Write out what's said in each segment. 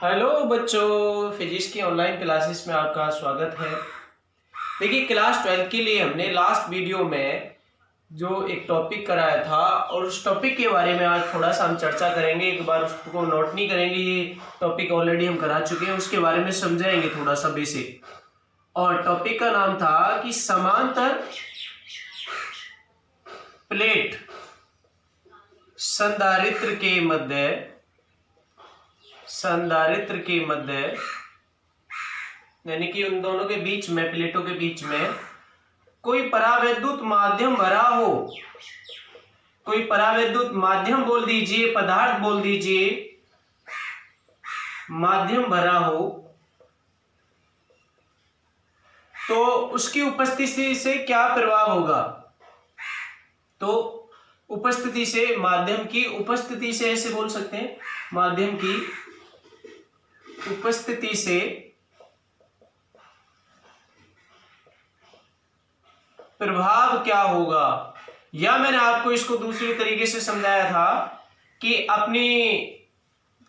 Hello बच्चों, physics की online classes में आपका स्वागत है। देखिए, क्लास 12 के लिए हमने लास्ट वीडियो में जो एक टॉपिक कराया था और उस टॉपिक के बारे में आज थोड़ा सा हम चर्चा करेंगे। एक बार उसको नोट नहीं करेंगे, ये टॉपिक ऑलरेडी हम करा चुके हैं, उसके बारे में समझाएंगे थोड़ा सा बेसिक। और टॉपिक का नाम था कि समांतर प्लेट संधारित्र के मध्य यानी कि उन दोनों के बीच में, प्लेटों के बीच में कोई परावैद्युत माध्यम भरा हो। कोई परावैद्युत माध्यम बोल दीजिए, पदार्थ बोल दीजिए, माध्यम भरा हो, तो उसकी उपस्थिति से क्या प्रभाव होगा। तो उपस्थिति से, माध्यम की उपस्थिति से ऐसे बोल सकते हैं, माध्यम की उपस्थिति से प्रभाव क्या होगा। या मैंने आपको इसको दूसरे तरीके से समझाया था कि अपनी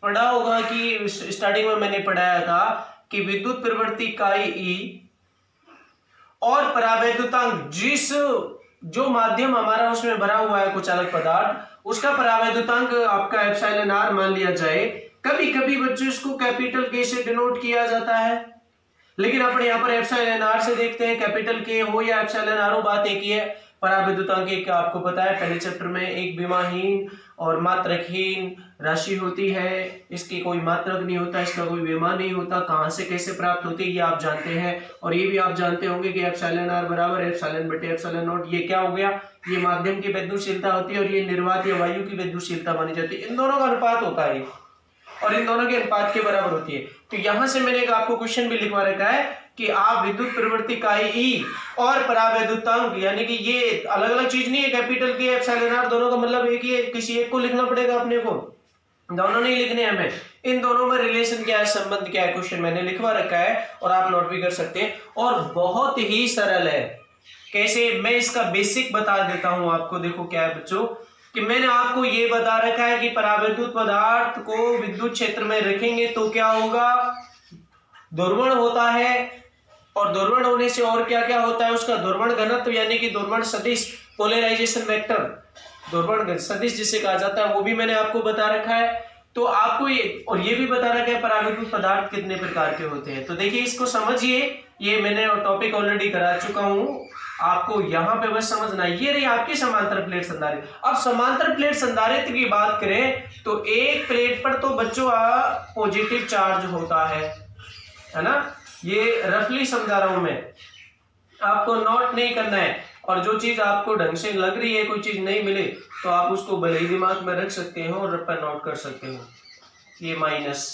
पढ़ा होगा कि स्टार्टिंग में मैंने पढ़ाया था कि विद्युत प्रवृत्ति इकाई ई और परावैद्युतांक, जो माध्यम हमारा उसमें भरा हुआ है कुचालक पदार्थ, उसका परावैद्युतांक आपका एप्सिलॉन आर मान लिया जाए। कभी कभी बच्चों इसको कैपिटल के से डिनोट किया जाता है, लेकिन अपन यहाँ पर एप्सिलॉन आर से देखते हैं, कैपिटल के हो या एप्सिलॉन आर हो, बात एक ही है। परावैद्युतांक एक आपको पता है, पहले चैप्टर में एक विमाहीन और मात्रकहीन राशि होती है। इसकी कोई मात्रक नहीं होता, इसका कोई विमा नहीं होता। कहां से कैसे प्राप्त होती है ये आप जानते हैं। और ये भी आप जानते होंगे कि एप्सिलॉन आर बराबर एप्सिलॉन बटे एप्सिलॉन नॉट। ये क्या हो गया, ये माध्यम की विद्युतशीलता होती है और ये निर्वात या वायु की विद्युतशीलता मानी जाती है। इन दोनों का अनुपात होता है और इन दोनों के अनुपात के बराबर होती है। तो यहां से मैंने एक आपको क्वेश्चन भी लिखवा रखा है कि आप विद्युत प्रवृत्ति इकाई ई और परावैद्युतांक, यानी कि ये अलग अलग चीज नहीं है, कैपिटल के एप्सिलॉन आर दोनों का मतलब एक ही है। किसी एक को लिखना पड़ेगा अपने को, दोनों नहीं लिखने हमें। इन दोनों में रिलेशन क्या है, संबंध क्या है, क्वेश्चन मैंने लिखवा रखा है और आप नोट भी कर सकते हैं। और बहुत ही सरल है। कैसे, मैं इसका बेसिक बता देता हूं आपको। देखो क्या है बच्चों कि मैंने आपको ये बता रखा है कि परावैद्युत पदार्थ को विद्युत क्षेत्र में रखेंगे तो क्या होगा, ध्रुवण होता है। और ध्रुवण होने से और क्या क्या होता है, उसका ध्रुवण घनत्व यानी कि ध्रुवण सदिश, पोलराइजेशन वेक्टर, ध्रुवण सदिश जिसे कहा जाता है, वो भी मैंने आपको बता रखा है। तो आपको ये भी बता रखा है परावैद्युत पदार्थ कितने प्रकार के होते हैं। तो देखिए इसको समझिए, ये मैंने टॉपिक ऑलरेडी करा चुका हूं, आपको यहां पे बस समझना। ये रही आपकी समांतर प्लेट संधारित्र। अब समांतर प्लेट संधारित्र की बात करें तो एक प्लेट पर तो बच्चों पॉजिटिव चार्ज होता है ना। ये रफली समझा रहा हूं मैं, आपको नोट नहीं करना है। और जो चीज आपको ढंग से लग रही है, कोई चीज नहीं मिले, तो आप उसको भले ही दिमाग में रख सकते हो और पर नोट कर सकते हो। ये माइनस,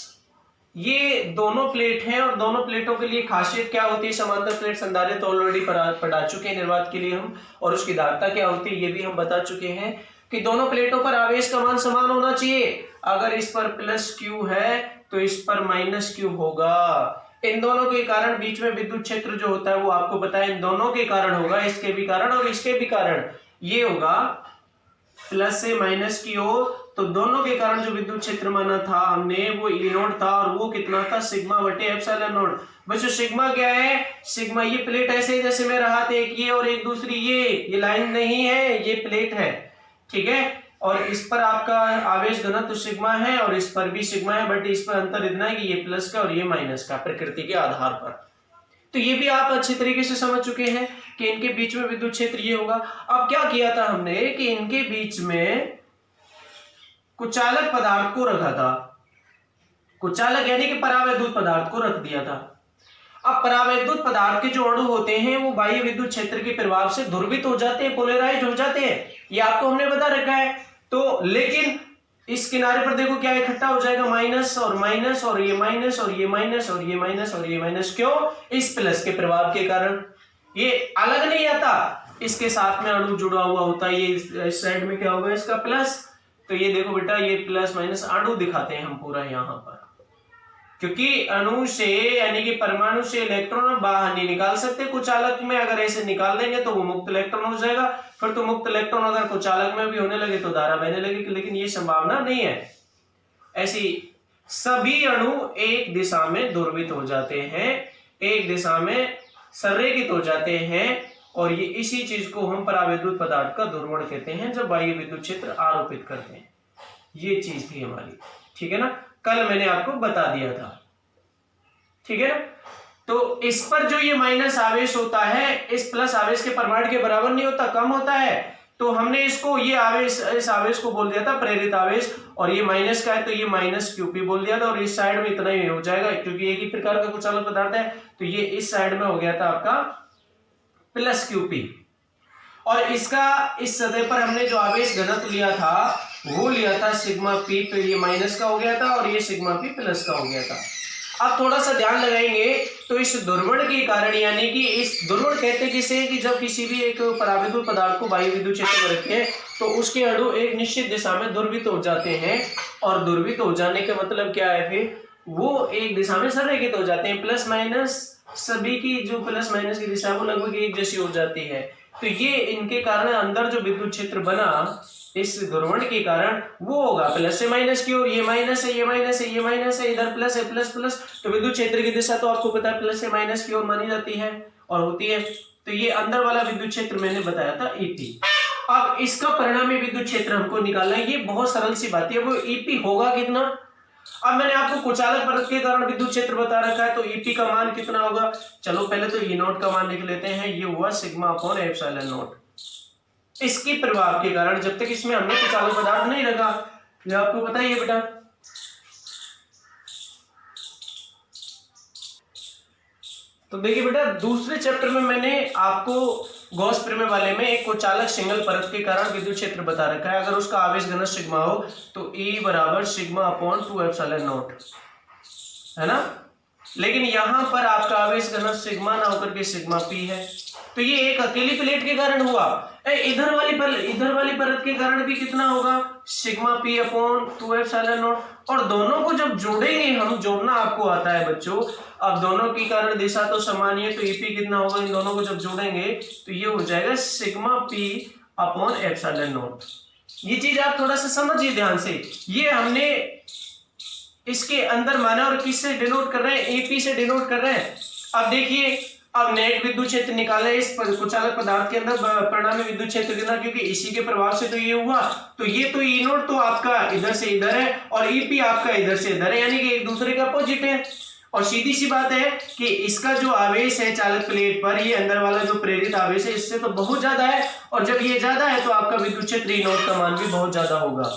ये दोनों प्लेट हैं और दोनों प्लेटों के लिए खासियत क्या होती है, समांतर प्लेट संधारित्र ऑलरेडी पढ़ा चुके हैं निर्वात के लिए हम। और उसकी धारिता क्या होती है ये भी हम बता चुके हैं कि दोनों प्लेटों पर आवेश का मान समान होना चाहिए। अगर इस पर प्लस क्यू है तो इस पर माइनस क्यू होगा। इन दोनों के कारण बीच में विद्युत क्षेत्र जो होता है वो आपको पता है, इन दोनों के कारण होगा, इसके भी कारण और इसके भी कारण। ये होगा प्लस से माइनस की ओर, तो दोनों के कारण जो विद्युत क्षेत्र माना था हमने वो ई नोट था और वो कितना था, सिग्मा बटे एप्सिलॉन नोट। बच्चों सिग्मा क्या है, सिग्मा, ये प्लेट ऐसे जैसे मेरा हाथ एक ये और एक दूसरी ये लाइन नहीं है, ये प्लेट है, ठीक है। और इस पर आपका आवेश घनत्व सिग्मा है और इस पर भी सिग्मा है, बट इस पर अंतर इतना है कि ये प्लस का और ये माइनस का प्रकृति के आधार पर। तो ये भी आप अच्छे तरीके से समझ चुके हैं कि इनके बीच में विद्युत क्षेत्र ये होगा। अब क्या किया था हमने कि इनके बीच में कुचालक पदार्थ को रखा था, कुचालक यानी कि परावैद्युत पदार्थ को रख दिया था। अब परावैद्युत पदार्थ के जो अणु होते हैं वो बाह्य विद्युत क्षेत्र के प्रभाव से ध्रुवित हो जाते हैं, पोलराइज्ड हो जाते हैं, ये आपको हमने बता रखा है। तो लेकिन इस किनारे पर देखो क्या इकट्ठा हो जाएगा, माइनस और माइनस और ये माइनस और ये माइनस और ये माइनस और ये माइनस। क्यों, इस प्लस के प्रभाव के कारण। ये अलग नहीं आता, इसके साथ में अणु जुड़ा हुआ होता है। ये इस साइड में क्या होगा, इसका प्लस। तो ये देखो बेटा, ये प्लस माइनस अणु दिखाते हैं हम पूरा यहाँ पर, क्योंकि अणु से यानी कि परमाणु से इलेक्ट्रॉन बाहर नहीं निकाल सकते कुचालक में। अगर ऐसे निकाल देंगे तो वो मुक्त इलेक्ट्रॉन हो जाएगा, फिर तो मुक्त इलेक्ट्रॉन अगर कुचालक में भी होने लगे तो धारा बहने लगेगी, लेकिन ये संभावना नहीं है। ऐसी सभी अणु एक दिशा में ध्रुवित हो जाते हैं, एक दिशा में संरेखित हो जाते हैं, और ये इसी चीज को हम परावैद्युत पदार्थ का ध्रुवण कहते हैं जब बाह्य विद्युत क्षेत्र आरोपित करते हैं। ये चीज थी हमारी, ठीक है ना, कल मैंने आपको बता दिया था, ठीक है ना। तो इस पर जो ये माइनस आवेश होता है इस प्लस आवेश के परमाणु के बराबर नहीं होता, कम होता है, तो हमने इसको ये आवेश, इस आवेश को बोल दिया था प्रेरित आवेश, और ये माइनस का है तो ये माइनस क्यूपी बोल दिया था, और इस साइड में इतना ही हो जाएगा क्योंकि एक ही प्रकार का कुछ अलग पदार्थ है, तो ये इस साइड में हो गया था आपका प्लस क्यूपी। और इसका इस सतह पर हमने जो आवेश घनत्व लिया था वो लिया था सिग्मा पी, तो ये माइनस का हो गया था और ये सिग्मा पी प्लस का हो गया था। अब थोड़ा सा ध्यान लगाएंगे तो इस ध्रुवण के कारण, यानी कि इस ध्रुवण कहते किसे कि जब किसी भी एक परावैद्युत पदार्थ को बाह्य विद्युत क्षेत्र में रखें तो उसके अणु एक निश्चित दिशा में ध्रुवित हो जाते हैं, और ध्रुवित हो जाने का मतलब क्या है, फिर वो एक दिशा में संरेखित हो जाते हैं। प्लस माइनस सभी की जो प्लस माइनस की दिशा वो लगभग एक जैसी हो जाती है, तो ये इनके कारण अंदर जो विद्युत क्षेत्र बना इस ध्रुवण के कारण वो होगा प्लस से माइनस की ओर, ये माइनस है, ये माइनस है, ये माइनस है, इधर प्लस है, प्लस प्लस, तो विद्युत क्षेत्र की दिशा तो आपको पता है प्लस से माइनस की ओर मानी जाती है और होती है। तो ये अंदर वाला विद्युत क्षेत्र मैंने बताया था ईपी। अब इसका परिणामी विद्युत क्षेत्र हमको निकालना है, ये बहुत सरल सी बात है, वो ईपी होगा कितना। अब मैंने आपको कुचालक परत के कारण विद्युत क्षेत्र बता रखा है, तो ईपी का मान कितना होगा, चलो पहले तो ई नोट का मान लिख लेते हैं, ये हुआ सिग्मा अपॉन एप्सिलॉन नोट। इसके प्रभाव के कारण जब तक इसमें हमने कुचालक पदार्थ नहीं रखा, ये आपको पता ही है बेटा, तो देखिए बेटा दूसरे चैप्टर में मैंने आपको गॉस प्रमेय वाले में एक कुचालक सिंगल परत के कारण विद्युत क्षेत्र बता रखा है, अगर उसका आवेश घनत्व सिग्मा हो तो E बराबर सिग्मा अपॉन 2 एप्सिलॉन नोट, है ना। लेकिन यहां पर आपका आवेश घनत्व सिग्मा ना होकर के सिग्मा पी है, तो ये एक अकेली प्लेट के कारण हुआ। इधर वाली परत के कारण भी कितना होगा, sigma P upon 2 epsilon note, और दोनों को जब जोड़ेंगे हम, जोड़ना आपको आता है बच्चों, अब दोनों की कारण दिशा तो समान ही है, तो ईपी कितना होगा, इन दोनों को जब जोड़ेंगे तो ये हो जाएगा sigma P upon epsilon note. ये चीज आप थोड़ा सा समझिए ध्यान से, ये हमने इसके अंदर माना और किससे डिनोट कर रहे हैं, एपी से डिनोट कर रहे हैं। अब देखिए, अब नेट विद्युत क्षेत्र निकाला है इस कुचालक पदार्थ के अंदर, परिणामी विद्युत क्षेत्र कितना, क्योंकि इसी के प्रभाव से तो ये हुआ, तो ये तो ई नोट तो आपका इधर से इधर है और ईपी आपका इधर से इधर है, यानी कि एक दूसरे का अपोजिट है। और सीधी सी बात है कि इसका जो आवेश है चालक प्लेट पर, ये अंदर वाला जो प्रेरित आवेश है इससे तो बहुत ज्यादा है, और जब ये ज्यादा है तो आपका विद्युत क्षेत्र ई नोट का मान भी बहुत ज्यादा होगा।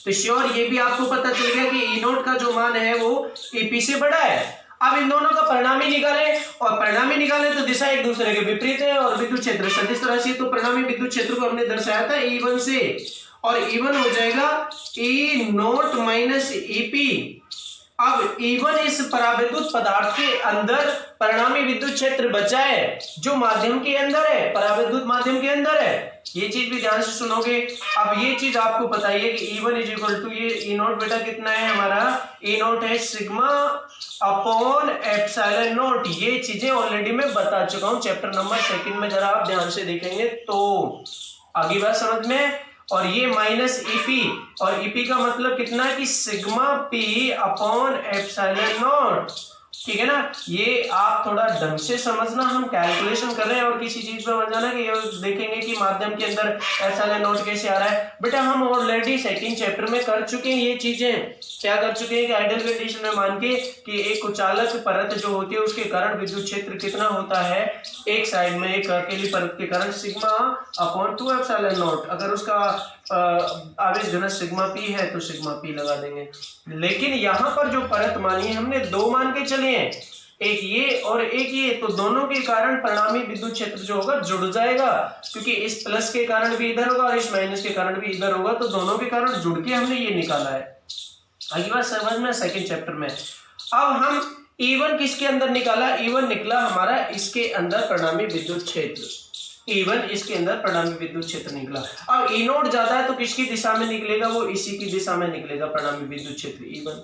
तो श्योर ये भी आपको पता चल गया कि ई नोट का जो मान है वो ईपी से बड़ा है। अब इन दोनों का परिणामी निकालें, और परिणामी निकालें तो दिशा एक दूसरे के विपरीत है, और विद्युत क्षेत्र सदिश राशि, तो परिणामी विद्युत क्षेत्र को हमने दर्शाया था E1 से, और E1 हो जाएगा ई नोट माइनस ईपी। अब E1 इस परावैद्युत पदार्थ के अंदर परिणामी विद्युत क्षेत्र बचा है जो माध्यम के अंदर है, परावैद्युत माध्यम के अंदर है, ये चीज भी ध्यान से सुनोगे। अब ये चीज आपको पता है कि E1 इज इक्वल टू, ये ई नोट बेटा कितना है हमारा, ई नोट है सिग्मा अपॉन एप्सिलॉन नोट। ये चीजें ऑलरेडी मैं बता चुका हूं चैप्टर नंबर 2 में, जरा आप ध्यान से देखेंगे तो आगे बात समझ में। और ये माइनस ईपी, और ईपी का मतलब कितना है कि sigma P upon epsilon note, ठीक है ना। ये आप थोड़ा ढंग से समझना, हम कैलकुलेशन कर रहे हैं और किसी चीज पर मत जाना कि ये देखेंगे कि माध्यम के अंदर एप्सिलॉन नोट कैसे आ रहा है। बेटा हम ऑलरेडी सेकंड चैप्टर में कर चुके हैं ये चीजें, क्या कर चुके हैं कि आइडियल कंडीशन में मान के कि एक कुचालक परत जो होती है उसके कारण विद्युत क्षेत्र कितना होता है, एक साइड में एक अकेली परत के कारण सिग्मा अपॉन 2 एप्सिलॉन नोट, अगर उसका आवेश घनत्व सिग्मा पी है तो सिग्मा पी लगा देंगे। लेकिन यहाँ पर जो परत मानी है हमने दो मान के चले हैं, एक ये और एक ये, तो दोनों के कारण परिणामी विद्युत क्षेत्र जो होगा जुड़ जाएगा, क्योंकि इस प्लस के कारण भी इधर होगा और इस माइनस के कारण भी इधर होगा, तो दोनों के कारण जुड़ के हमने ये निकाला है। आगे बात समझ में सेकंड चैप्टर में। अब हम E1 किसके अंदर निकाला, E1 निकला हमारा इसके अंदर परिणामी विद्युत क्षेत्र, E1 इसके अंदर परिणामी विद्युत क्षेत्र निकला। अब E नोट ज्यादा है तो किसकी दिशा में निकलेगा, वो इसी की दिशा में निकलेगा परिणामी विद्युत क्षेत्र E1,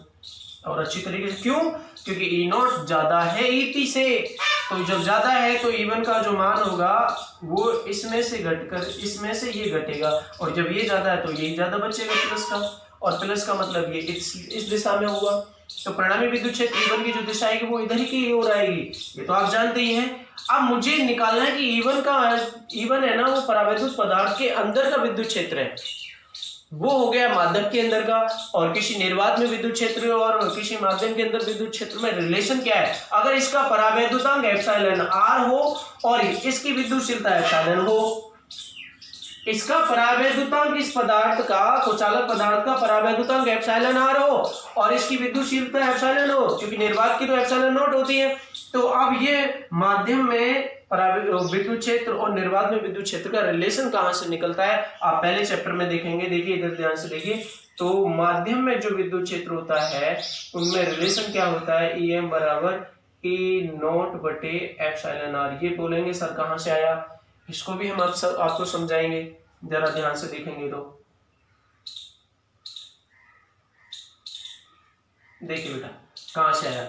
और अच्छी तरीके से, क्यों, क्योंकि E नोट ज्यादा है EP से, तो जब ज्यादा है तो E1 का जो मान होगा वो इसमें से घटकर इसमें से ये घटेगा, और जब ये ज्यादा है तो ये ज्यादा बचेगा प्लस का, और प्लस का मतलब ये इस दिशा में होगा, तो परिणामी विद्युत क्षेत्र E1 की जो दिशा आएगी वो इधर ही की ओर आएगी, ये तो आप जानते ही हैं। अब मुझे निकालना है कि E1 है ना, वो परावैद्युत पदार्थ के अंदर का विद्युत क्षेत्र है, वो हो गया माध्यम के अंदर का। और किसी निर्वात में विद्युत क्षेत्र और किसी माध्यम के अंदर विद्युत क्षेत्र में रिलेशन क्या है, अगर इसका परावैद्युतांक एप्सिलॉन आर हो और इसकी विद्युतशीलता एप्सिलॉन हो, इसका परावैद्युतांक इस पदार्थ का, कुचालक पदार्थ का परावैद्युतांक एप्सिलॉन आर हो और इसकी विद्युतशीलता एप्सिलॉन हो, क्योंकि निर्वात की तो एप्सिलॉन नॉट होती है। तो अब ये माध्यम में विद्युत क्षेत्र और निर्वात में विद्युत क्षेत्र का रिलेशन कहां से निकलता है, आप पहले चैप्टर में देखेंगे। देखिए इधर ध्यान से देखिए, तो माध्यम में जो विद्युत क्षेत्र होता है उनमें रिलेशन क्या होता है, EM बराबर E0 बटे एप्सिलॉन आर। ये बोलेंगे सर कहां से आया, इसको भी हम आपको समझाएंगे, जरा ध्यान से देखेंगे। तो देखिए बेटा कहां से आया,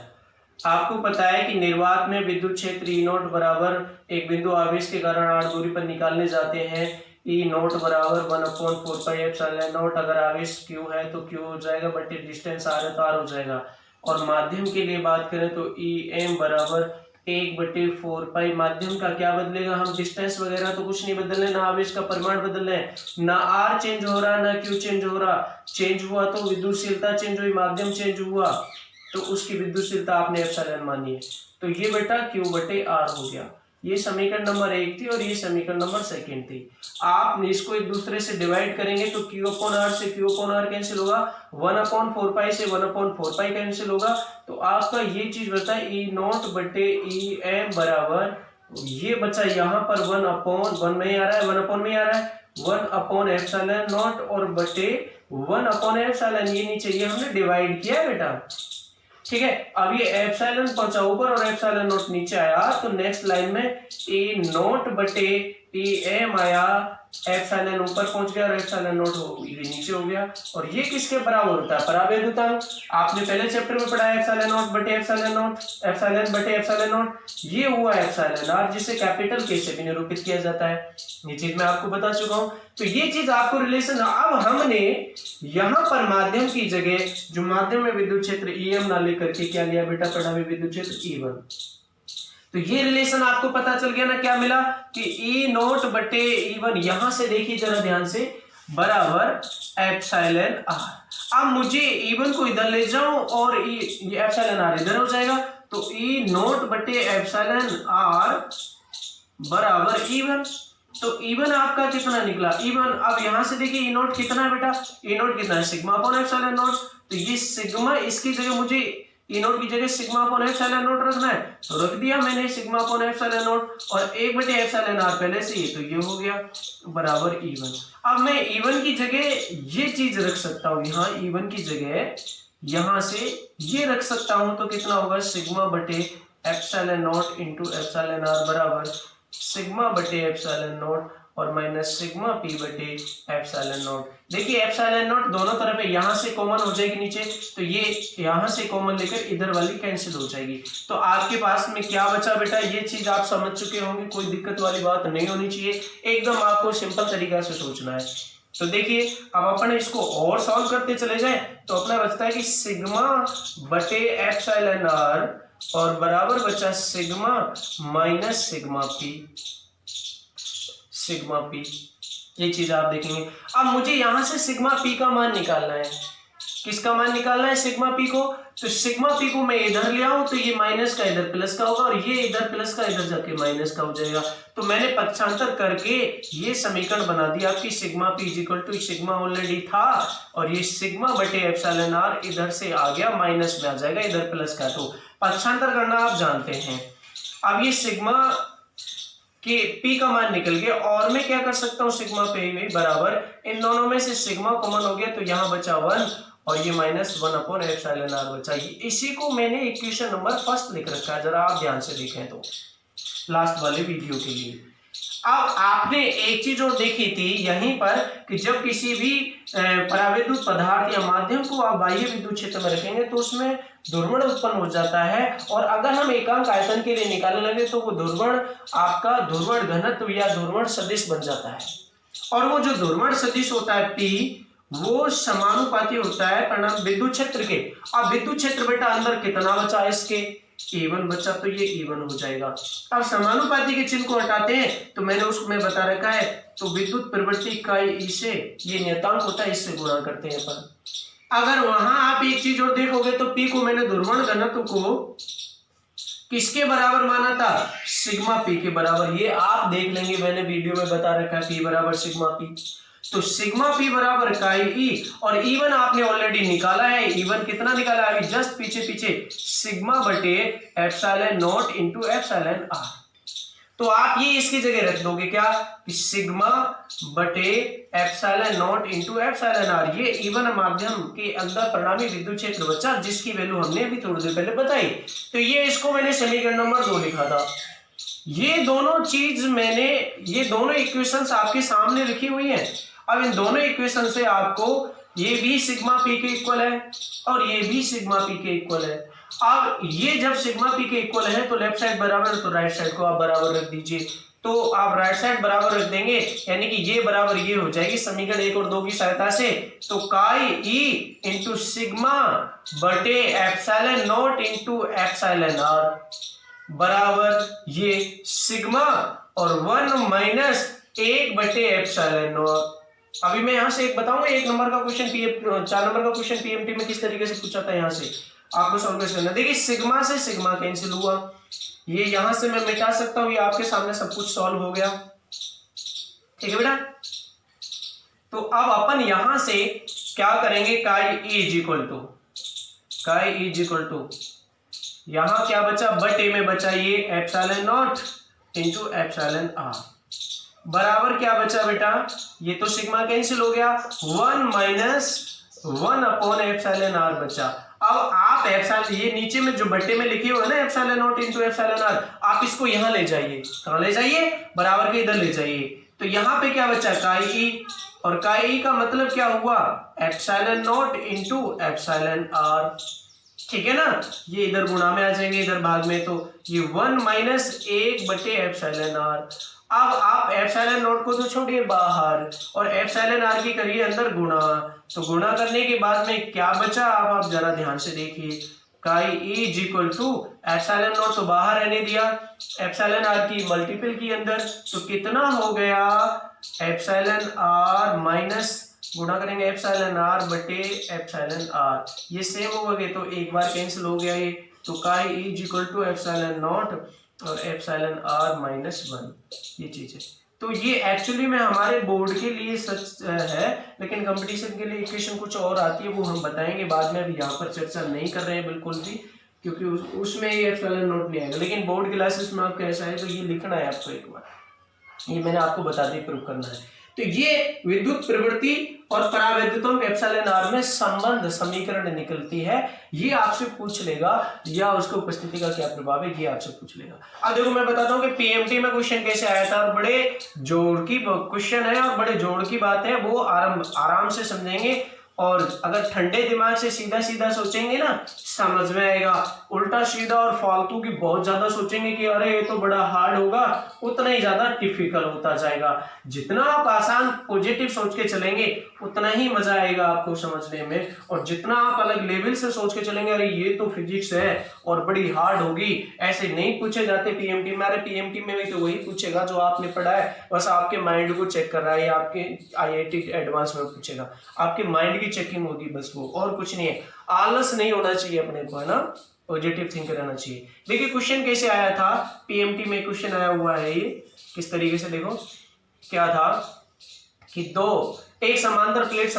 आपको पता है कि निर्वात में विद्युत क्षेत्र E0 बराबर एक बिंदु आवेश के कारण r दूरी पर निकालने जाते हैं, E0 बराबर 1/4 पाई एप्सिलॉन नॉट। अगर आवेश Q है तो Q हो जाएगा, बटे डिस्टेंस r है तो r हो जाएगा। और माध्यम के लिए बात करें तो EM बराबर 1/4 पाई। माध्यम का क्या बदलेगा, हम डिस्टेंस वगैरह तो कुछ नहीं बदल रहे, ना आवेश का परिमाण बदल रहे हैं, ना r चेंज हो रहा ना Q चेंज हो रहा। चेंज हुआ तो विद्युतशीलता चेंज हुई, माध्यम चेंज हुआ तो उसकी विद्युतशीलता आपने एप्सिलॉन मानी है। तो ये बेटा Q बटे R हो गया। ये समीकरण नंबर 1 थी और ये समीकरण नंबर 2 थी। आप इसको एक दूसरे से डिवाइड करेंगे तो Q अपॉन R से Q अपॉन R कैंसिल होगा, 1/4 पाई से 1/4 पाई कैंसिल होगा। तो आपका ये चीज बता है E0 बटे EM बराबर, ये बचा यहाँ पर 1/1 में ही आ रहा है, 1/1 में ही आ रहा है, 1 एप्सिलॉन नॉट और बटे 1 एप्सिलॉन। ये नीचे ये हमने डिवाइड किया है बेटा, ठीक है। अब ये एप्सिलॉन पहुंचा ऊपर और एप्सिलॉन नॉट नीचे आया, तो नेक्स्ट लाइन में E0 बटे EM आया, एप्सिलॉन ऊपर पहुंच गया और एप्सिलॉन नॉट ये नीचे हो गया। और ये किसके बराबर होता है, परावैद्युतांक। आपने पहले चैप्टर में पढ़ा है एप्सिलॉन नॉट बटे एप्सिलॉन नॉट, एप्सिलॉन बटे एप्सिलॉन नॉट। ये हुआ एप्सिलॉन आर, जिसे कैपिटल के से भी निरूपित किया जाता है। ये चीज मैं आपको बता चुका हूं, तो ये चीज आपको रिलेशन। अब हमने यहां पर माध्यम की जगह जो माध्यम में विद्युत क्षेत्र EM ना लेकर के क्या लिया बेटा, परिणामी विद्युत क्षेत्र E1। तो ये रिलेशन आपको पता चल गया ना, क्या मिला कि E0 बटे E1, यहां से देखिए जरा ध्यान से, बराबर एप्सिलॉन आर। अब मुझे E1 को इधर ले जाऊं और ये एप्सिलॉन आर इधर हो जाएगा, तो E0 बटे एप्सिलॉन आर बराबर E1। तो E1 आपका कितना निकला, E1। अब यहां से देखिए E0 कितना है बेटा, E0 कितना है, सिग्मा अपॉन एप्सिलॉन नॉट। तो ये सिग्मा, इसकी जगह मुझे E0 की जगह सिग्मा अपॉन एप्सिलॉन नॉट रखना है, तो रख दिया मैंने सिग्मा अपॉन एप्सिलॉन नॉट और 1 बटे एप्सिलॉन आर पहले से ही, तो ये हो गया बराबर E1। अब मैं E1 की जगह ये चीज रख सकता हूं, यहाँ E1 की जगह यहां से ये रख सकता हूं, तो कितना होगा, सिग्मा बटे epsilon not into epsilon R बराबर सिग्मा बटे एप्सिलॉन नॉट और माइनस सिग्मा पी बटे एप्सिलॉन नॉट। देखिए एप्सिलॉन नॉट दोनों तरफ है, यहां से कॉमन हो जाएगी नीचे, तो ये यहां से कॉमन लेकर इधर वाली कैंसिल हो जाएगी। तो आपके पास में क्या बचा बेटा, ये चीज आप समझ चुके होंगे, कोई दिक्कत वाली बात नहीं होनी चाहिए, एकदम आपको सिंपल तरीका से सोचना है। तो देखिए अब अपन इसको और सॉल्व करते चले जाएं, तो अपना बचता है कि सिग्मा बटे एप्सिलॉन आर और बराबर बचा सिग्मा माइनस सिग्मा पी। ये चीज आप देखेंगे। अब मुझे यहां से सिग्मा पी का मान निकालना है, किसका मान निकालना है, सिग्मा पी को। तो सिग्मा पी को मैं इधर ले आऊं तो ये माइनस का इधर प्लस का होगा और ये इधर प्लस का इधर जाके माइनस का हो जाएगा। तो मैंने पक्षांतर करके ये समीकरण बना दिया आपकी sigma P equal to, sigma already था और ये सिग्मा बटे एप्सिलॉन आर इधर से आ गया माइनस में आ जाएगा, इधर प्लस का। तो पक्षांतर करना आप जानते हैं। अब ये सिग्मा के पी का मान निकल गया और मैं क्या कर सकता हूं, सिग्मा पी बराबर इन दोनों में से सिग्मा कॉमन हो गया, तो यहां बचा 1 और ये माइनस 1 अपॉन एप्सिलॉन आर बचा। इसी को मैंने इक्वेशन नंबर 1 लिख रखा है, जरा आप ध्यान से देखें तो लास्ट वाले वीडियो के लिए। अब आपने एक चीज और देखी थी यहीं पर कि जब किसी भी परावैद्युत पदार्थ या माध्यम को आप बाह्य विद्युत क्षेत्र में रखेंगे तो उसमें ध्रुवण उत्पन्न हो जाता है, और अगर हम एकांक आयतन के लिए निकालने लगे तो वो ध्रुवण आपका ध्रुवण घनत्व या ध्रुवण सदिश बन जाता है। और वो जो ध्रुवण सदिश होता है P, वो समानुपाती होता है परिणाम विद्युत क्षेत्र के। अब विद्युत क्षेत्र बेटा अंदर कितना बचा इसके, E1 बचा, तो ये E1 हो जाएगा। अब समानुपाती के चिन्ह को हटाते हैं तो मैंने उसमें बता रखा है, तो विद्युत प्रवृत्ति इकाई ई से, ये नियतांक होता है, इससे गुणा करते हैं अपन। अगर वहां आप एक चीज और देखोगे तो P को मैंने ध्रुवण घनत्व को किसके बराबर माना था, सिग्मा पी के बराबर। ये आप देख लेंगे, मैंने वीडियो में बता रखा है, P बराबर सिग्मा पी। तो सिग्मा पी बराबर काई ई, और E1 आपने ऑलरेडी निकाला है। E1 कितना निकाला है अभी जस्ट पीछे सिग्मा बटे epsilon nought into epsilon R. तो आप ये इसकी जगह रख दोगे क्या कि सिग्मा बटे epsilon nought into epsilon R. ये E1 माध्यम के अंदर परिणामी विद्युत क्षेत्र बचा, जिसकी वैल्यू हमने अभी थोड़ी देर पहले बताई। तो ये इसको मैंने समीकरण नंबर 2 लिखा था। ये दोनों चीज मैंने, ये दोनों इक्वेशंस आपके सामने लिखी हुई हैं। अब इन दोनों इक्वेशन से आपको ये भी सिग्मा पी के इक्वल है और ये भी सिग्मा पी के इक्वल है। अब ये जब सिग्मा पी के इक्वल है तो लेफ्ट साइड बराबर है, तो राइट साइड को आप बराबर रख दीजिए। तो आप राइट साइड बराबर रख देंगे, यानी कि ये बराबर ये हो जाएगी समीकरण 1 और 2 की सहायता से। तो काई ई इंटू सिग्मा बटे epsilon not into epsilon R बराबर ये सिग्मा और 1 माइनस 1 बटे एप्सिलॉन नॉट। अभी मैं यहां से एक बताऊंगा, 1 नंबर का क्वेश्चन 4 नंबर का क्वेश्चन पीएमटी में किस तरीके से पूछा था। यहां से आपको सॉल्व करना, देखिए सिग्मा से सिग्मा कैंसिल हुआ, ये यहां से मैं मिटा सकता हूं, ये आपके सामने सब कुछ सॉल्व हो गया। ठीक है बेटा, तो अब अपन यहां से क्या करेंगे, काई ई इज इक्वल टू यहां क्या बचा, बटे में बचा ये epsilon not into epsilon R बराबर क्या बचा बेटा, ये तो सिग्मा कैंसिल हो गया, 1 माइनस 1 अपॉन एप्सिलॉन आर बचा। अब आप एप्सिलॉन, ये नीचे में जो बटे में लिखे हुए ना epsilon nought into epsilon R, आप इसको यहां ले जाइए, कहां ले जाइए, बराबर के इधर ले जाइए। तो यहां पे क्या बचा, काई ई, और काई ई का मतलब क्या हुआ, epsilon nought into epsilon R. ठीक है ना, ये इधर गुणा में आ जाएंगे, इधर भाग में, तो ये 1 माइनस 1 बटे एप्सिलॉन आर। अब आप एप्सिलॉन नॉट को तो छोड़िए बाहर और एप्सिलॉन आर की करिए अंदर गुणा। तो गुणा करने के बाद में क्या बचा, अब आप जरा ध्यान से देखिए, chi E is equal to epsilon nought तो बाहर रहने दिया, एप्सिलॉन आर की मल्टीपल की अंदर, तो कितना हो गया, एप्सिलॉन आर माइनस गुणा करेंगे एप्सिलॉन आर बटे एप्सिलॉन आर, ये सेम हो गए तो एक बार कैंसिल हो गया ये। तो chi E is equal to epsilon nought और एप्सिलॉन आर माइनस 1, ये चीज है। तो ये एक्चुअली में हमारे बोर्ड के लिए सच है, लेकिन कंपटीशन के लिए इक्वेशन कुछ और आती है, वो हम बताएंगे बाद में, अभी यहाँ पर चर्चा नहीं कर रहे हैं बिल्कुल भी, क्योंकि उसमें ये एप्सिलॉन नॉट नहीं आएगा। लेकिन बोर्ड क्लासेस में आपको ऐसा है तो ये लिखना है आपको एक बार, ये मैंने आपको बता दी, प्रूव करना है। तो ये विद्युत प्रवृत्ति और परावैद्युतों के एप्सिलॉन आर में संबंध समीकरण निकलती है, ये आपसे पूछ लेगा, या उसको उपस्थिति का क्या प्रभाव है, ये आपसे पूछ लेगा। अब देखो मैं बताता हूँ कि पीएमटी में क्वेश्चन कैसे आया था, और बड़े जोड़ की क्वेश्चन है और बड़े जोड़ की बात है, वो आराम से समझेंगे, और अगर ठंडे दिमाग से सीधा सीधा सोचेंगे ना, समझ में आएगा। उल्टा सीधा और फालतू की बहुत ज्यादा सोचेंगे कि अरे ये तो बड़ा हार्ड होगा, उतना ही ज्यादा डिफिकल्ट होता जाएगा। जितना आप आसान पॉजिटिव सोच के चलेंगे उतना ही मजा आएगा आपको समझने में, और जितना आप अलग लेवल से सोच के चलेंगे, अरे ये तो फिजिक्स है और बड़ी हार्ड होगी, ऐसे नहीं पूछे जाते पीएमटी में। अरे पीएमटी में भी तो वही पूछेगा जो आपने पढ़ा है, बस आपके माइंड को चेक कर रहा है, आपके आईआईटी एडवांस में पूछेगा, आपके माइंड की चेकिंग होगी बस, वो और कुछ नहीं है। आलस नहीं होना चाहिए अपने को, है ना, पॉजिटिव थिंकर रहना चाहिए। देखिए क्वेश्चन कैसे आया था, पीएमटी में क्वेश्चन आया हुआ है, ये किस तरीके से, देखो क्या था कि एक समांतर प्लेट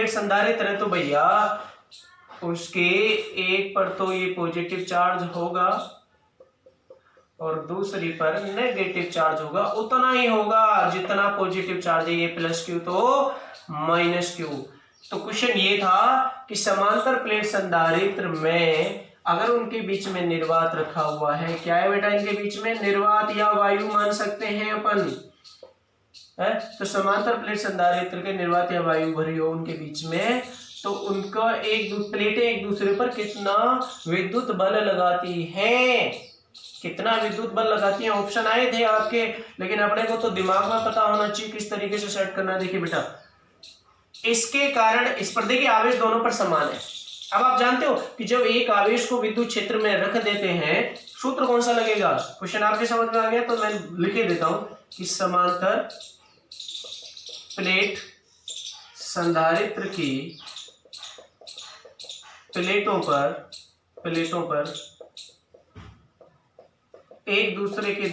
संधारित्र है, तो भैया उसके एक पर तो ये पॉजिटिव चार्ज होगा और दूसरी पर नेगेटिव चार्ज होगा, उतना ही होगा जितना पॉजिटिव चार्ज है, ये प्लस क्यू तो माइनस क्यू। तो क्वेश्चन ये था कि समांतर प्लेट संधारित्र में अगर उनके बीच में निर्वात रखा हुआ है, क्या है बेटा, इनके बीच में निर्वात या वायु मान सकते हैं अपन, है? तो समांतर प्लेट संधारित्र के निर्वात या वायु भरी हो उनके बीच में, तो उनका प्लेटें एक दूसरे पर कितना विद्युत बल लगाती हैं, कितना विद्युत बल लगाती है, ऑप्शन आए थे आपके, लेकिन अपने को तो दिमाग में पता होना चाहिए किस तरीके से सेट करना है। देखिए बेटा, इसके कारण इस पर देखिए आवेश दोनों पर समान है। अब आप जानते हो कि जब एक आवेश को विद्युत क्षेत्र में रख देते हैं, सूत्र कौन सा लगेगा? क्वेश्चन आपके समझ में आ गया तो मैं लिखे देता हूं कि समांतर प्लेट संधारित्र की प्लेटों पर एक दूसरे के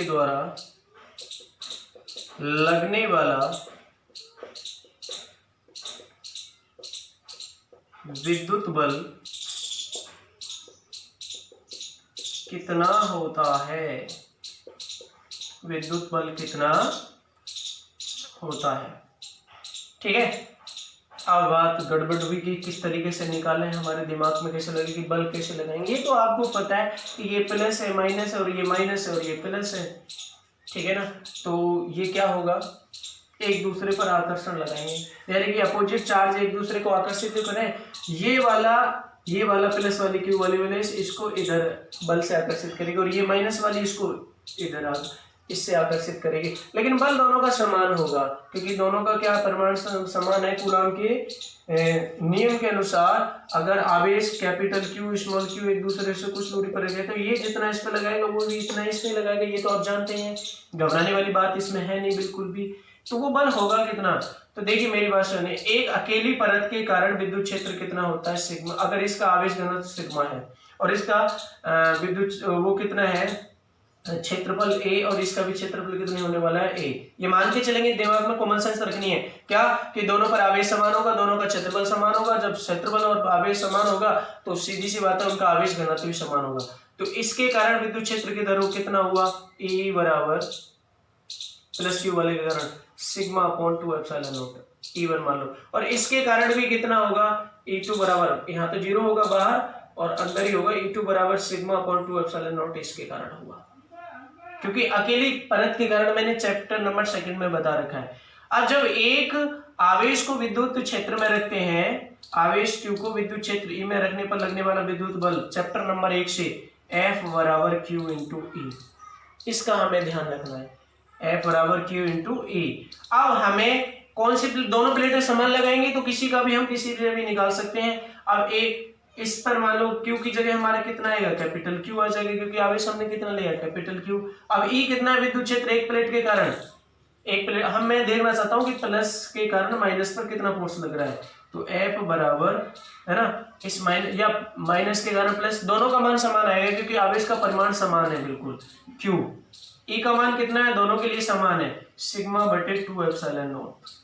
द्वारा लगने वाला विद्युत बल कितना होता है, विद्युत बल कितना होता है। ठीक है, अब बात गड़बड़ हुई कि किस तरीके से निकालें, हमारे दिमाग में कैसे लगेगी, बल कैसे लगाएंगे। ये तो आपको पता है कि ये प्लस है, माइनस है, और ये माइनस है और ये प्लस है। ठीक है ना, तो ये क्या होगा, एक दूसरे पर आकर्षण लगाएंगे, यानी कि अपोजिट चार्ज एक दूसरे को आकर्षित करें। ये वाला प्लस वाली क्यू वाली वैलेंस इसको इधर बल से आकर्षित करेगी, और ये माइनस वाली इसको इधर इससे आकर्षित करेगी। लेकिन बल दोनों का समान होगा, क्योंकि दोनों का क्या परिमाण समान है। कूलॉम के नियम के अनुसार अगर आवेश कैपिटल क्यू स्मॉल क्यू एक दूसरे से कुछ दूरी पर रखे, तो ये जितना इस पे लगाएगा वो भी इतना इस पे लगाएगा। ये तो आप जानते हैं, घबराने वाली बात इसमें है नहीं बिल्कुल भी। तो वो बल होगा कितना, तो देखिए मेरी बात सुनिए, एक अकेली परत के कारण विद्युत क्षेत्र कितना होता है, सिग्मा। अगर इसका आवेश घनत्व सिग्मा है और इसका विद्युत वो कितना है, क्षेत्रफल ए, और इसका भी क्षेत्रफल कितने होने वाला है, ए। ये मान के चलेंगे, दिमाग में कॉमन सेंस रखनी है क्या, कि दोनों पर आवेश समान होगा, दोनों का क्षेत्रफल समान होगा। जब क्षेत्रफल और आवेश समान होगा तो सीधी सी बात है उनका आवेश घनत्व भी समान होगा। तो इसके कारण विद्युत क्षेत्र की दर कितना हुआ, E बराबर प्लस क्यू वाले के कारण sigma upon 2 epsilon not E1 मान लो। और इसके कारण भी कितना होगा, E2 बराबर, यहाँ तो 0 होगा बाहर और अंदर ही होगा, E2 बराबर सिग्मा अपॉन 2 एप्सिलॉन नॉट इसके कारण हुआ, क्योंकि अकेली परत के कारण मैंने चैप्टर नंबर 2 में बता रखा है। अब जब एक आवेश को विद्युत क्षेत्र में रखते हैं, आवेश Q को विद्युत क्षेत्र E में रखने पर लगने वाला विद्युत बल चैप्टर नंबर 1 से F बराबर Q इंटू E, इसका हमें ध्यान रखना है, F बराबर Q इंटू E। अब हमें कौन सी दोनों प्लेटें समान लगाएंगे तो किसी का भी हम किसी से भी निकाल सकते हैं। अब एक इस पर मान लो Q की जगह हमारा कितना आएगा, कैपिटल Q आ जाएगा, क्योंकि आवेश हमने कितना लिया, कैपिटल Q। अब E कितना है, विद्युत क्षेत्र एक प्लेट के कारण, एक प्लेट मैं देखना चाहता हूं कि प्लस के कारण माइनस पर कितना फोर्स लग रहा है, तो F बराबर है ना, इस माइनस या माइनस के कारण प्लस, दोनों का मान समान आएगा क्योंकि आवेश का परिमाण समान है बिल्कुल। Q E का मान कितना है, दोनों के लिए समान है, सिग्मा बटे 2 एप्सिलॉन नॉट।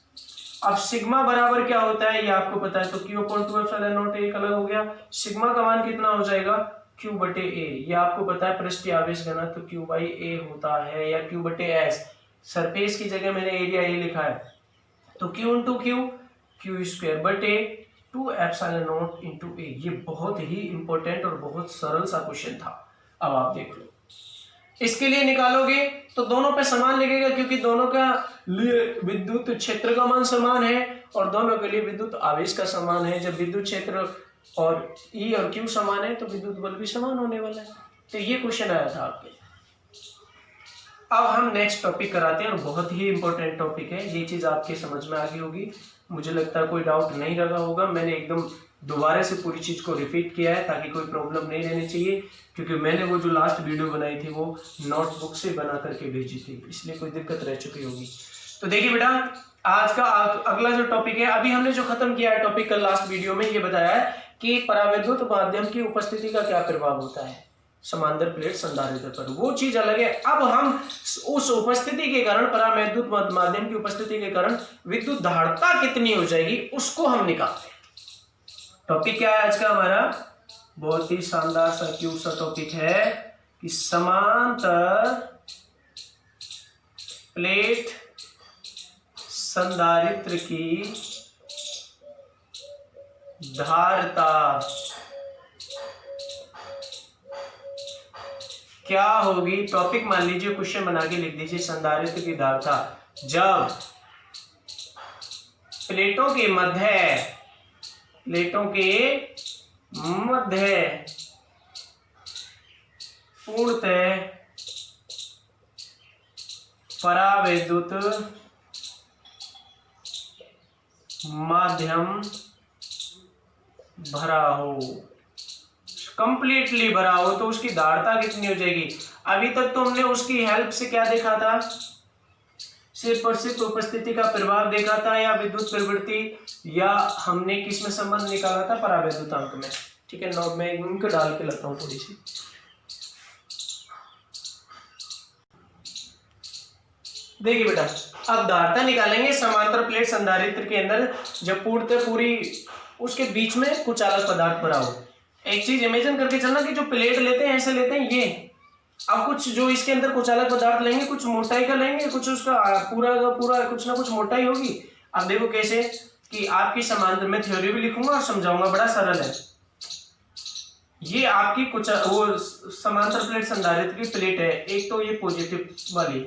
अब सिग्मा बराबर क्या होता है ये आपको पता है, तो Q अपॉन 2 एप्सिलॉन नॉट एक अलग हो गया। सिग्मा का मान कितना हो जाएगा, Q बटे A, ये आपको पता है पृष्ठीय आवेश घनत्व तो Q बाई A होता है, या Q बटे S। सरफेस की जगह मैंने एरिया A लिखा है, तो Q इंटू Q स्क्वायर बटे 2 एप्सिलॉन नॉट इंटू A। ये बहुत ही इंपॉर्टेंट और बहुत सरल सा क्वेश्चन था। अब आप देख लो, इसके लिए निकालोगे तो दोनों पे समान लगेगा, क्योंकि दोनों का लिए विद्युत क्षेत्र का मान समान है और दोनों के लिए विद्युत आवेश का समान है। जब विद्युत क्षेत्र और E और Q समान है तो विद्युत बल भी समान होने वाला है। तो ये क्वेश्चन आया था आपके। अब हम नेक्स्ट टॉपिक कराते हैं और बहुत ही इंपॉर्टेंट टॉपिक है, ये चीज आपके समझ में आ गई होगी, मुझे लगता है कोई डाउट नहीं लगा होगा। मैंने एकदम दोबारा से पूरी चीज को रिपीट किया है ताकि कोई प्रॉब्लम नहीं रहनी चाहिए, क्योंकि मैंने वो जो लास्ट वीडियो बनाई थी वो नोटबुक से बना करके भेजी थी, इसलिए कोई दिक्कत रह चुकी होगी। तो देखिए बेटा, आज का अगला जो टॉपिक है, अभी हमने जो खत्म किया है टॉपिक कल लास्ट वीडियो में, ये बताया है कि परावैद्युत माध्यम की उपस्थिति का क्या प्रभाव होता है समांतर प्लेट संधारित्र पर, वो चीज अलग है। अब हम उस उपस्थिति के कारण, परावैद्युत माध्यम की उपस्थिति के कारण विद्युत धारिता कितनी हो जाएगी उसको हम निकालते हैं। टॉपिक क्या है आज का हमारा, बहुत ही शानदार सा क्यूट सा टॉपिक है कि समांतर प्लेट संधारित्र की धारिता क्या होगी। टॉपिक मान लीजिए, क्वेश्चन बना के लिख दीजिए, संधारित्र की धारिता जब प्लेटों के मध्य पूर्णतः परावैद्युत माध्यम भरा हो, कंप्लीटली भरा हो, तो उसकी धारता कितनी हो जाएगी। अभी तक तो हमने उसकी हेल्प से क्या देखा था, सिर्फ और सिर्फ उपस्थिति का प्रभाव देखा था या विद्युत प्रवृत्ति, या हमने किस में संबंध निकाला था, परावैद्युतांक में। ठीक है, नोट में इनको डाल के लगता हूं थोड़ी सी। देखिए बेटा, अब धारता निकालेंगे समांतर प्लेट संधारित्र के अंदर, जब पूर्णतः पूरी उसके बीच में कुछ अलग पदार्थ भरा हो। एक चीज इमेजिन करके चलना कि जो प्लेट लेते हैं ऐसे लेते हैं ये, अब कुछ जो इसके अंदर कुछ अलग पदार्थ लेंगे, कुछ मोटाई का लेंगे, कुछ उसका पूरा का पूरा कुछ ना कुछ मोटाई होगी। अब देखो कैसे कि आपकी समांतर में थ्योरी भी लिखूंगा और समझाऊंगा, बड़ा सरल है। ये आपकी कुछ वो समांतर प्लेट संधारित्र की प्लेट है, एक तो ये पॉजिटिव वाली,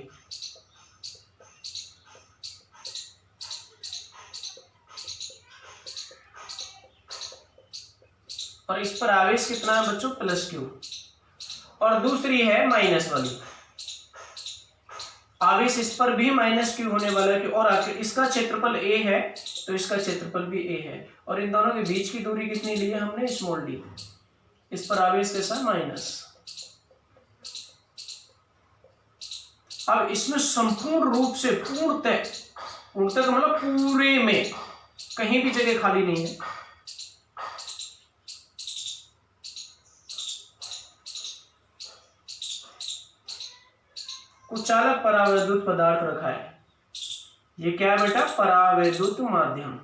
और इस पर आवेश कितना है बच्चों, प्लस क्यू, और दूसरी है माइनस वाली, आवेश इस पर भी माइनस क्यू होने वाला है, और इसका क्षेत्रफल ए है तो इसका क्षेत्रफल भी ए है, और इन दोनों के बीच की दूरी कितनी ली है हमने, स्मॉल डी। इस पर आवेश कैसा, माइनस। अब इसमें संपूर्ण रूप से पूर्णतः का मतलब पूरे में कहीं भी जगह खाली नहीं है, कुचालक परावैद्युत पदार्थ रखा है। ये क्या है बेटा, परावैद्युत माध्यम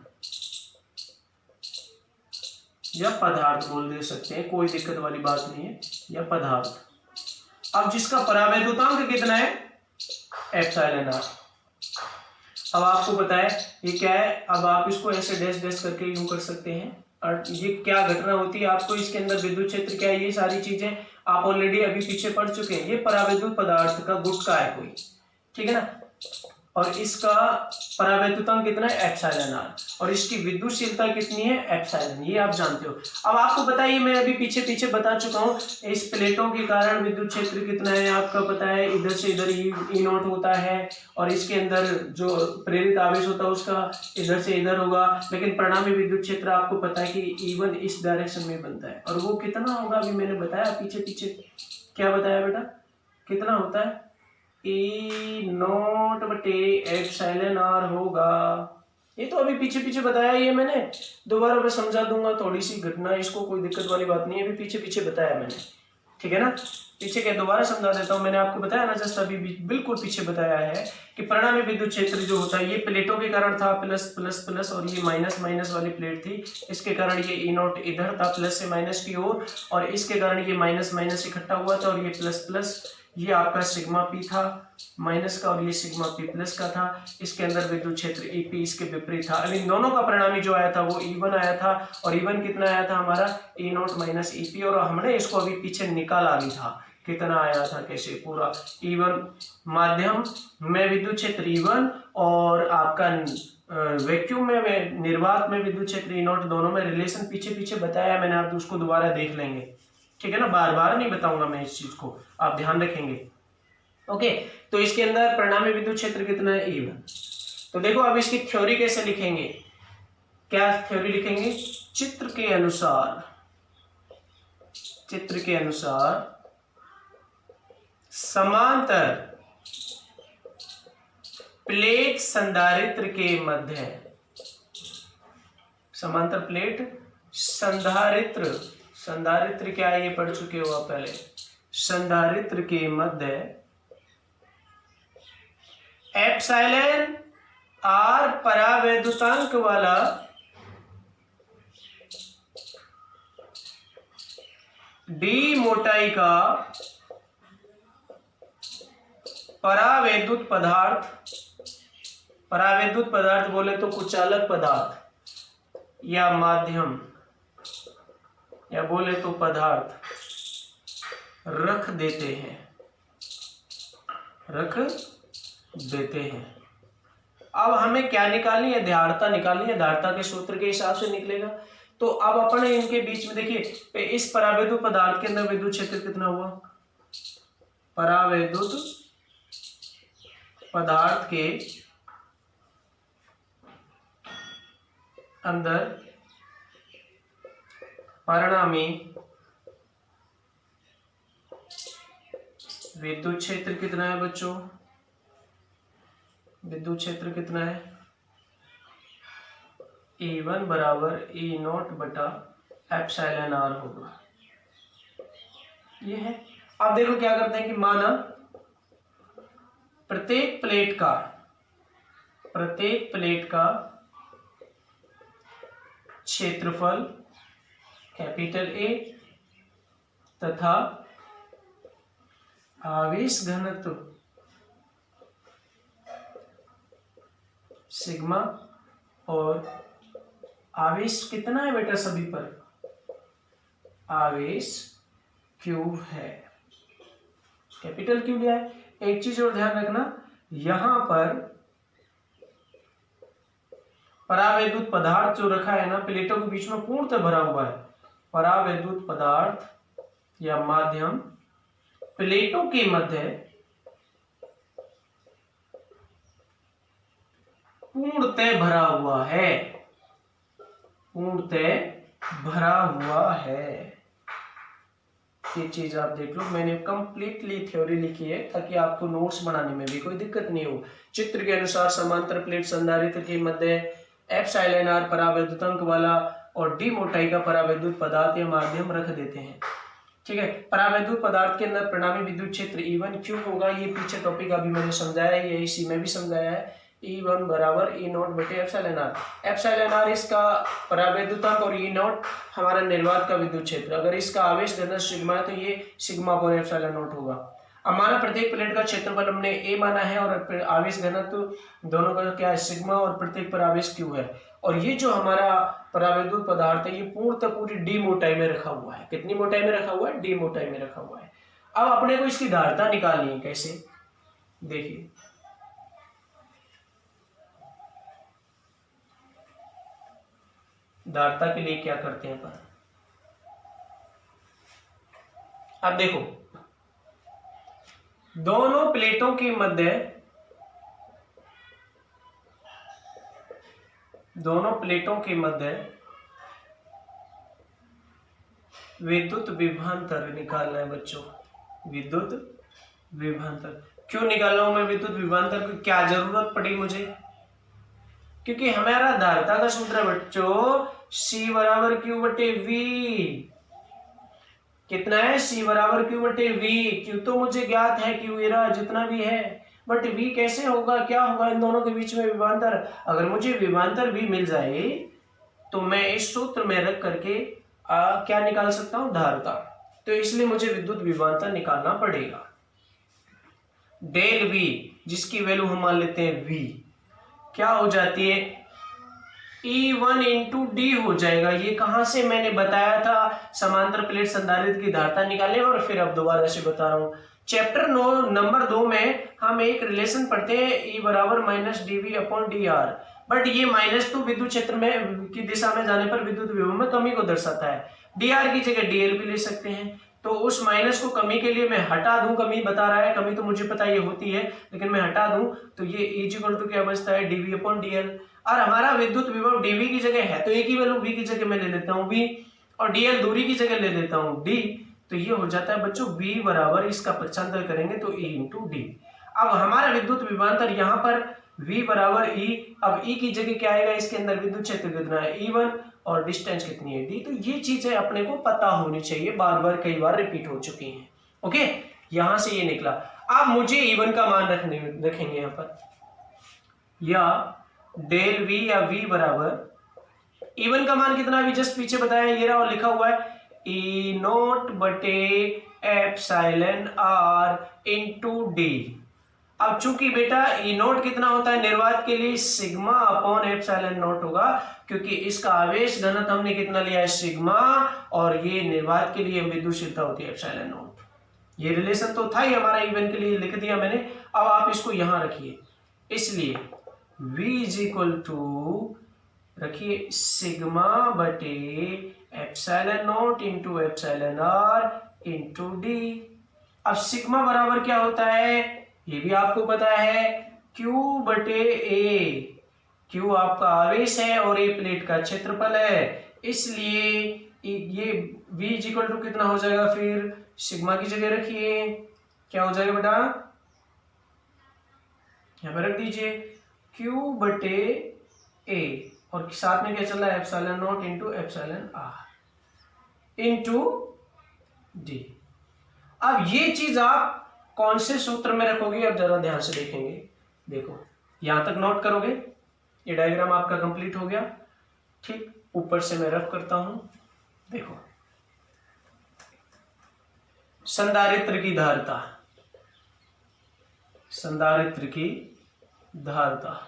या पदार्थ बोल दे सकते हैं, कोई दिक्कत वाली बात नहीं है, या पदार्थ। अब जिसका परावैद्युतांक कितना है, एप्सिलॉन आर। अब आपको पता है ये क्या है, अब आप इसको ऐसे डैश डैश करके यूं कर सकते हैं, और ये क्या घटना होती है, आपको इसके अंदर विद्युत क्षेत्र क्या है, ये सारी चीजें आप ऑलरेडी अभी पीछे पढ़ चुके हैं। ये परावैद्युत पदार्थ का गुटका है कोई, ठीक है ना, और इसका परावैद्युतांक कितना है, एप्सिलॉन आर, और इसकी विद्युतशीलता कितनी है, एप्सिलॉन, ये आप जानते हो। अब आपको पता है, ये मैं अभी पीछे पीछे बता चुका हूँ, इस प्लेटों के कारण विद्युत क्षेत्र कितना है आपका पता है, इधर से इधर ई नॉट होता है, और इसके अंदर जो प्रेरित आवेश होता है उसका इधर से इधर होगा, लेकिन परिणामी विद्युत क्षेत्र आपको पता है कि E1 इस डायरेक्शन में बनता है, और वो कितना होगा अभी मैंने बताया पीछे पीछे, क्या बताया बेटा, कितना होता है, E नॉट बटे एप्सिलॉन आर होगा। ये तो अभी पीछे पीछे बताया, ये मैंने दोबारा मैं समझा दूंगा, थोड़ी सी घटना, इसको कोई दिक्कत वाली बात नहीं है, अभी पीछे पीछे बताया मैंने, ठीक है ना। पीछे क्या दोबारा समझा देता हूँ, मैंने आपको बताया ना जस्ट अभी बिल्कुल पीछे बताया है कि परिणामी विद्युत क्षेत्र जो होता है, ये प्लेटों के कारण था, प्लस प्लस प्लस, और ये माइनस माइनस वाली प्लेट थी, इसके कारण ये ई नॉट इधर था प्लस से माइनस की ओर, और इसके कारण ये माइनस माइनस इकट्ठा हुआ था, और ये प्लस प्लस, ये आपका सिग्मा पी था माइनस का, और ये सिग्मा पी प्लस का था। इसके अंदर विद्युत क्षेत्र ईपी इसके विपरीत था। अब इन दोनों का परिणामी जो आया था वो E1 आया था, और E1 कितना आया था हमारा, E नॉट माइनस ईपी, और हमने इसको अभी पीछे निकाला भी था, कितना आया था, कैसे पूरा E1 माध्यम में विद्युत क्षेत्र E1, और आपका वैक्यूम में निर्वात में विद्युत क्षेत्र E नॉट, दोनों में रिलेशन पीछे पीछे बताया मैंने, आप उसको दोबारा देख लेंगे, ठीक है ना, बार बार नहीं बताऊंगा मैं इस चीज को, आप ध्यान रखेंगे। ओके, तो इसके अंदर परिणामी विद्युत क्षेत्र कितना है, E1। तो देखो अब इसकी थ्योरी कैसे लिखेंगे, क्या थ्योरी लिखेंगे, चित्र के अनुसार समांतर प्लेट संधारित्र के मध्य, समांतर प्लेट संधारित्र, संधारित्र क्या है ये पढ़ चुके हो आप पहले, संधारित्र के मध्य एप्सिलॉन आर परावैद्युतांक वाला डी मोटाई का परावैद्युत पदार्थ, परावैद्युत पदार्थ बोले तो कुचालक पदार्थ या माध्यम, या बोले तो पदार्थ रख देते हैं, रख देते हैं। अब हमें क्या निकालनी है, धारता निकालनी है, धारता के सूत्र के हिसाब से निकलेगा। तो अब अपन इनके बीच में देखिए, इस परावैद्युत पदार्थ के अंदर विद्युत क्षेत्र कितना हुआ, परावैद्युत पदार्थ के अंदर परिणामी विद्युत क्षेत्र कितना है बच्चों, विद्युत क्षेत्र कितना है, E1 बराबर E0 बटा एप्सिलॉन आर होगा। ये है। अब देखो क्या करते हैं कि माना प्रत्येक प्लेट का क्षेत्रफल कैपिटल ए तथा आवेश घनत्व सिग्मा, और आवेश कितना है बेटा सभी पर, आवेश क्यूब है, कैपिटल क्यू लिया है। एक चीज और ध्यान रखना, यहां पर परावैद्युत पदार्थ जो रखा है ना प्लेटों के बीच में पूर्णतः भरा हुआ है। परावैद्युत पदार्थ या माध्यम प्लेटों के मध्य पूर्णतः भरा हुआ है, पूर्णतः भरा हुआ है। ये चीज आप देख लो, मैंने कंप्लीटली थ्योरी लिखी है ताकि आपको नोट्स बनाने में भी कोई दिक्कत नहीं हो। चित्र के अनुसार समांतर प्लेट संधारित्र के मध्य एप्सिलॉन आर परावैद्युतांक वाला और डी मोटाई का परावैद्युत पदार्थ या माध्यम रख देते हैं। ठीक है, परावैद्युत पदार्थ के अंदर परिणामी विद्युत क्षेत्र E1 क्यों होगा, ये पीछे टॉपिक अभी मैंने समझाया है, ये इसी में भी समझाया है। E1 बराबर E0 बटे एप्सिलॉन आर। एप्सिलॉन आर इसका परावैद्युतांक और E0 हमारा निर्वात का विद्युत क्षेत्र। अगर इसका आवेश घनत्व सिग्मा है तो ये सिग्मा अपॉन एप्सिलॉन नॉट होगा। अब माना प्रत्येक प्लेट का क्षेत्रफल हमने ए माना है और आवेश घनत्व दोनों का क्या है सिग्मा, और प्रत्येक पर आवेश क्यू है। और ये जो हमारा परावैद्युत पदार्थ है ये पूर्णतः पूरी डी मोटाई में रखा हुआ है। कितनी मोटाई में रखा हुआ है, डी मोटाई में रखा हुआ है। अब अपने को इसकी धारिता निकालनी है, कैसे, देखिए धारिता के लिए क्या करते हैं अपन, अब देखो दोनों प्लेटों के मध्य विद्युत विभवांतर निकालना है बच्चों। विद्युत विभवांतर क्यों निकाल रहा हूं मैं विद्युत विभवांतर की, क्या जरूरत पड़ी मुझे, क्योंकि हमारा धारिता का सूत्र है बच्चों C बराबर क्यू बटे वी। कितना है, C बराबर क्यू बटे वी। क्यू तो मुझे ज्ञात है, क्यू एरा जितना भी है, बट वी कैसे होगा, क्या होगा इन दोनों के बीच में विभवांतर। अगर मुझे विभवांतर भी मिल जाए तो मैं इस सूत्र में रख करके क्या निकाल सकता हूं, धारिता। तो इसलिए मुझे विद्युत विभवांतर निकालना पड़ेगा। डेल वी जिसकी वैल्यू हम मान लेते हैं वी, क्या हो जाती है, E1 इंटू डी हो जाएगा। ये कहां से मैंने बताया था, समांतर प्लेट संधारित्र की धारिता निकालने, और फिर अब दोबारा से बता रहा हूं। चैप्टर नंबर 2 में हम एक रिलेशन पढ़ते हैं E बराबर minus dV upon dr, but ये माइनस तो विद्युत क्षेत्र में की दिशा में जाने पर विद्युत विभव में कमी को दर्शाता है। dr की जगह dl भी ले सकते हैं। तो उस माइनस को कमी के लिए मैं हटा दूं, कमी बता रहा है, कमी तो मुझे पता ये होती है लेकिन मैं हटा दूं तो ये इक्वल टू क्या बचता है, dV अपॉन dl। और हमारा विद्युत विभव dV की जगह है तो एक ही वैल्यू V की जगह मैं ले लेता हूँ V, और dl दूरी की जगह ले लेता हूँ d। तो ये हो जाता है बच्चों V बराबर, इसका पक्षांतर करेंगे तो E इंटू डी। अब हमारा विद्युत विभवांतर यहाँ पर V बराबर E, अब E की जगह क्या आएगा, इसके अंदर विद्युत क्षेत्र कितना है E1 और डिस्टेंस कितनी है D। तो ये चीजें अपने को पता होनी चाहिए, बार बार कई बार रिपीट हो चुकी हैं। ओके, यहां से ये निकला। अब मुझे E1 का मान रखेंगे यहाँ पर, या डेल V या V बराबर E1 का मान कितना, अभी जस्ट पीछे बताया ये रहा, और लिखा हुआ है E0 बटे एप्सिलॉन r इंटू डी। अब चूंकि बेटा E0 कितना होता है निर्वात के लिए, सिग्मा अपॉन एप्सिलॉन नॉट होगा, क्योंकि इसका आवेश घनत्व हमने कितना लिया है सिग्मा, और ये निर्वात के लिए विद्युत होती है एप्सिलॉन नॉट। ये रिलेशन तो था ही हमारा, E1 के लिए लिख दिया मैंने। अब आप इसको यहां रखिए, इसलिए V इज इक्वल टू रखिए सिग्मा बटे epsilon not into epsilon R into D. अब सिग्मा बराबर क्या होता है ये भी आपको पता है, Q बटे A। Q आपका आवेश है और A प्लेट का क्षेत्रफल है, इसलिए ये V इक्वल टू कितना हो जाएगा, फिर सिग्मा की जगह रखिए क्या हो जाएगा बेटा, यहाँ पे रख दीजिए Q बटे A और साथ में क्या चल रहा है epsilon not into epsilon R into D. अब ये चीज आप कौन से सूत्र में रखोगे, अब जरा ध्यान से देखेंगे। देखो यहां तक नोट करोगे, ये डायग्राम आपका कंप्लीट हो गया। ठीक, ऊपर से मैं रफ करता हूं। देखो संधारित्र की धारिता, संधारित्र की धारिता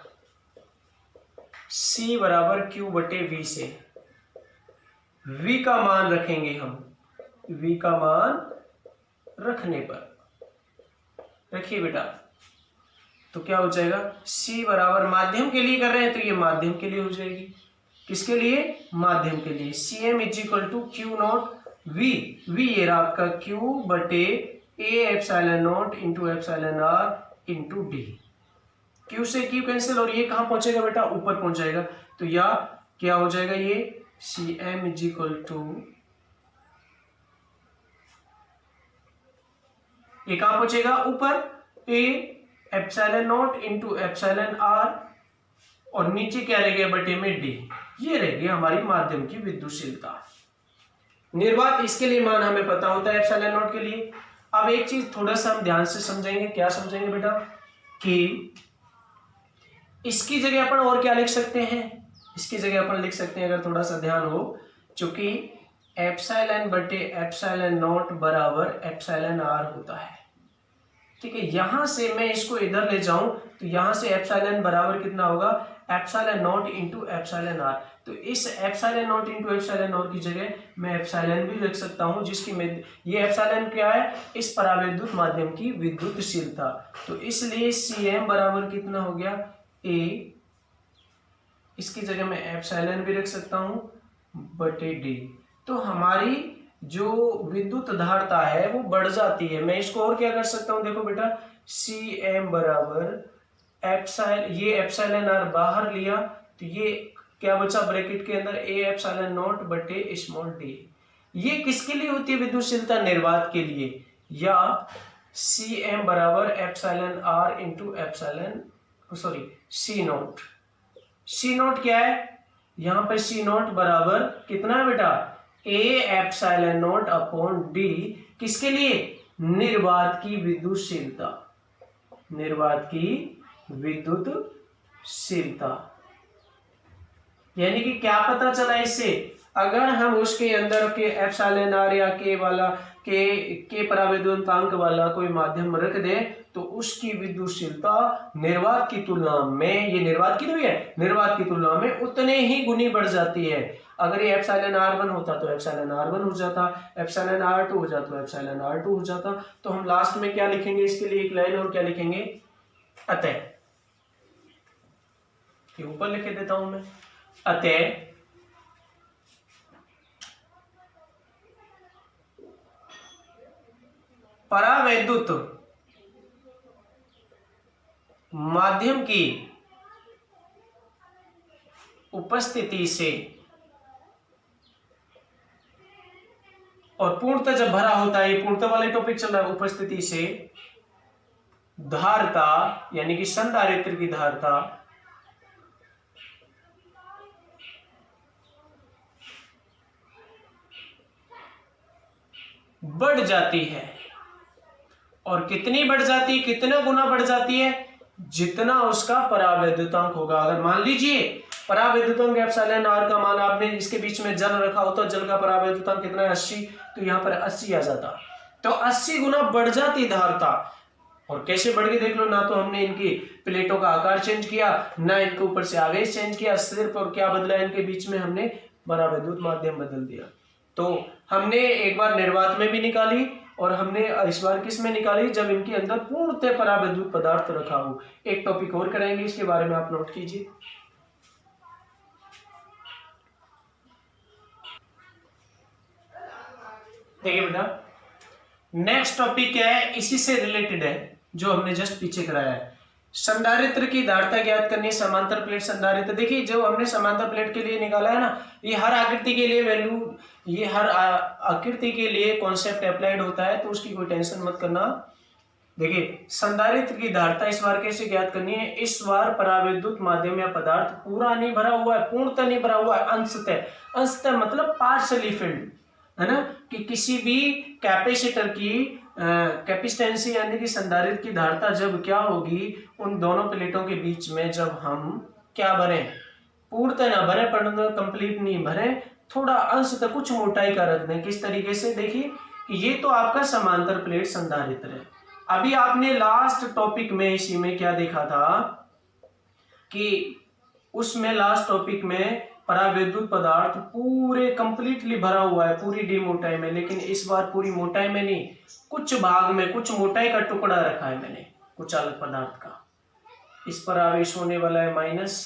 C बराबर Q बटे V से V का मान रखेंगे हम, V का मान रखने पर रखिए बेटा तो क्या हो जाएगा, C बराबर माध्यम के लिए कर रहे हैं तो ये माध्यम के लिए हो जाएगी, किसके लिए, माध्यम के लिए। Cm is equal to Q naught V, V ये रहा आपका Q बटे A epsilon not into epsilon R into D. Q से Q कैंसिल और ये कहां पहुंचेगा बेटा, ऊपर पहुंच जाएगा, तो या क्या हो जाएगा ये Cm इज इक्वल टू, ये कहां पहुंचेगा ऊपर, A epsilon not into epsilon R और नीचे क्या रह गया बटे में डी, ये रह गया हमारी माध्यम की विद्युतशीलता। निर्वात इसके लिए मान हमें पता होता है एप्सिलॉन नॉट के लिए। अब एक चीज थोड़ा सा हम ध्यान से समझेंगे, क्या समझेंगे बेटा, कि इसकी जगह अपन और क्या लिख सकते हैं, इसकी जगह अपन लिख सकते हैं अगर थोड़ा सा ध्यान हो, चूंकि एप्सिलॉन बटे एप्सिलॉन नॉट बराबर एप्सिलॉन आर होता है। ठीक है, यहां से मैं इसको इधर ले जाऊं तो यहां से एप्सिलॉन बराबर कितना होगा, epsilon not into epsilon R. तो इस epsilon not into epsilon R की जगह मैं एप्सिलॉन भी लिख सकता हूं, जिसकी ये एप्सिलॉन क्या है, इस परावैद्युत माध्यम की विद्युतशीलता। तो इसलिए Cm बराबर कितना हो गया A, इसकी जगह मैं एप्सिलॉन भी रख सकता हूं बटे डी। तो हमारी जो विद्युत धारिता है वो बढ़ जाती है। मैं इसको और क्या कर सकता हूं, देखो बेटा Cm बराबर एप्सिलॉन, ये एप्सिलॉन आर बाहर लिया तो ये क्या बचा ब्रैकेट के अंदर, A एप्सिलॉन नॉट बटे स्मॉल डी। ये किसके लिए होती है विद्युतशीलता, निर्वात के लिए। या Cm बराबर epsilon R into epsilon C naught. C naught क्या है, यहां पर C नॉट बराबर कितना है बेटा, A epsilon not upon D, किसके लिए, निर्वात की विद्युतशीलता, निर्वात की विद्युतशीलता। यानी कि क्या पता चला इससे, अगर हम उसके अंदर के एप्सिलॉन आर या के परावैद्युतांक वाला कोई माध्यम रख दे तो उसकी विद्युतशीलता निर्वात की तुलना में, ये निर्वात की नहीं है, निर्वात की तुलना में उतने ही गुनी बढ़ जाती है। अगर ये एप्सिलॉन R1 होता तो एप्सिलॉन R1 हो जाता, एप्सिलॉन R2 हो जाता तो एप्सिलॉन R2 हो जाता। तो हम लास्ट में क्या लिखेंगे इसके लिए, एक लाइन और क्या लिखेंगे, अतः, ये ऊपर लिखे देता हूं मैं, अतः परावैद्युत माध्यम की उपस्थिति से, और पूर्णतः जब भरा होता है, ये पूर्णतः वाले टॉपिक चल रहा है, उपस्थिति से धारिता यानी कि संधारित्र की धारिता बढ़ जाती है। और कितनी बढ़ जाती है, कितना गुना बढ़ जाती है, जितना उसका परावैद्युतांक होगा। अगर मान लीजिए परावैद्युतांक एप्सिलॉन आर का मान आपने इसके बीच में जल रखा होता, जल का परावैद्युतांक कितना है 80, तो यहाँ पर 80 आ जाता। तो 80 गुना बढ़ जाती धारिता। और कैसे बढ़ गई देख लो, ना तो हमने इनकी प्लेटों का आकार चेंज किया, ना इनके ऊपर से आवेश चेंज किया, सिर्फ और क्या बदला इनके बीच में, हमने परावैद्युत माध्यम बदल दिया। तो हमने एक बार निर्वात में भी निकाली और हमने इस बार किस में निकाली, जब इनके अंदर पूर्णतः परावैद्युत पदार्थ रखा हो। एक टॉपिक और कराएंगे, इसके बारे में आप नोट कीजिए। ठीक है बेटा। नेक्स्ट टॉपिक क्या है, इसी से रिलेटेड है जो हमने जस्ट पीछे कराया है। संधारित्र की धारिता ज्ञात करनी है, समांतर प्लेट संधारित्र। देखिए जो हमने समांतर प्लेट के लिए निकाला है ना, ये हर आकृति के लिए वैल्यू, ये हर आकृति के लिए कॉन्सेप्ट अप्लाइड होता है, तो उसकी कोई टेंशन मत करना। देखिए संधारित्र की धारिता इस बार कैसे ज्ञात करनी है, इस बार परावैद्युत माध्यम या पदार्थ पूरा नहीं भरा हुआ है, पूर्णतः नहीं भरा हुआ है, अंशतः। अंशतः मतलब पार्शली फिल्ड, है ना, कि किसी भी कैपेसिटर की कैपेसिटेंसी यानी कि संधारित्र की धारिता जब क्या होगी, उन दोनों प्लेटों के बीच में जब हम क्या भरें, पूर्णतः ना भरे, परंतु कंप्लीट नहीं भरे, थोड़ा अंश तक कुछ मोटाई का रख दें। किस तरीके से, देखिए ये तो आपका समांतर प्लेट संधारित्र है। अभी आपने लास्ट टॉपिक में इसी में क्या देखा था कि उसमें लास्ट टॉपिक में परावैद्युत पदार्थ पूरे कंप्लीटली भरा हुआ है पूरी डी मोटाई में, लेकिन इस बार पूरी मोटाई में नहीं, कुछ भाग में कुछ मोटाई का टुकड़ा रखा है मैंने, कुछ अलग पदार्थ का। इस पर आवेश होने वाला है माइनस,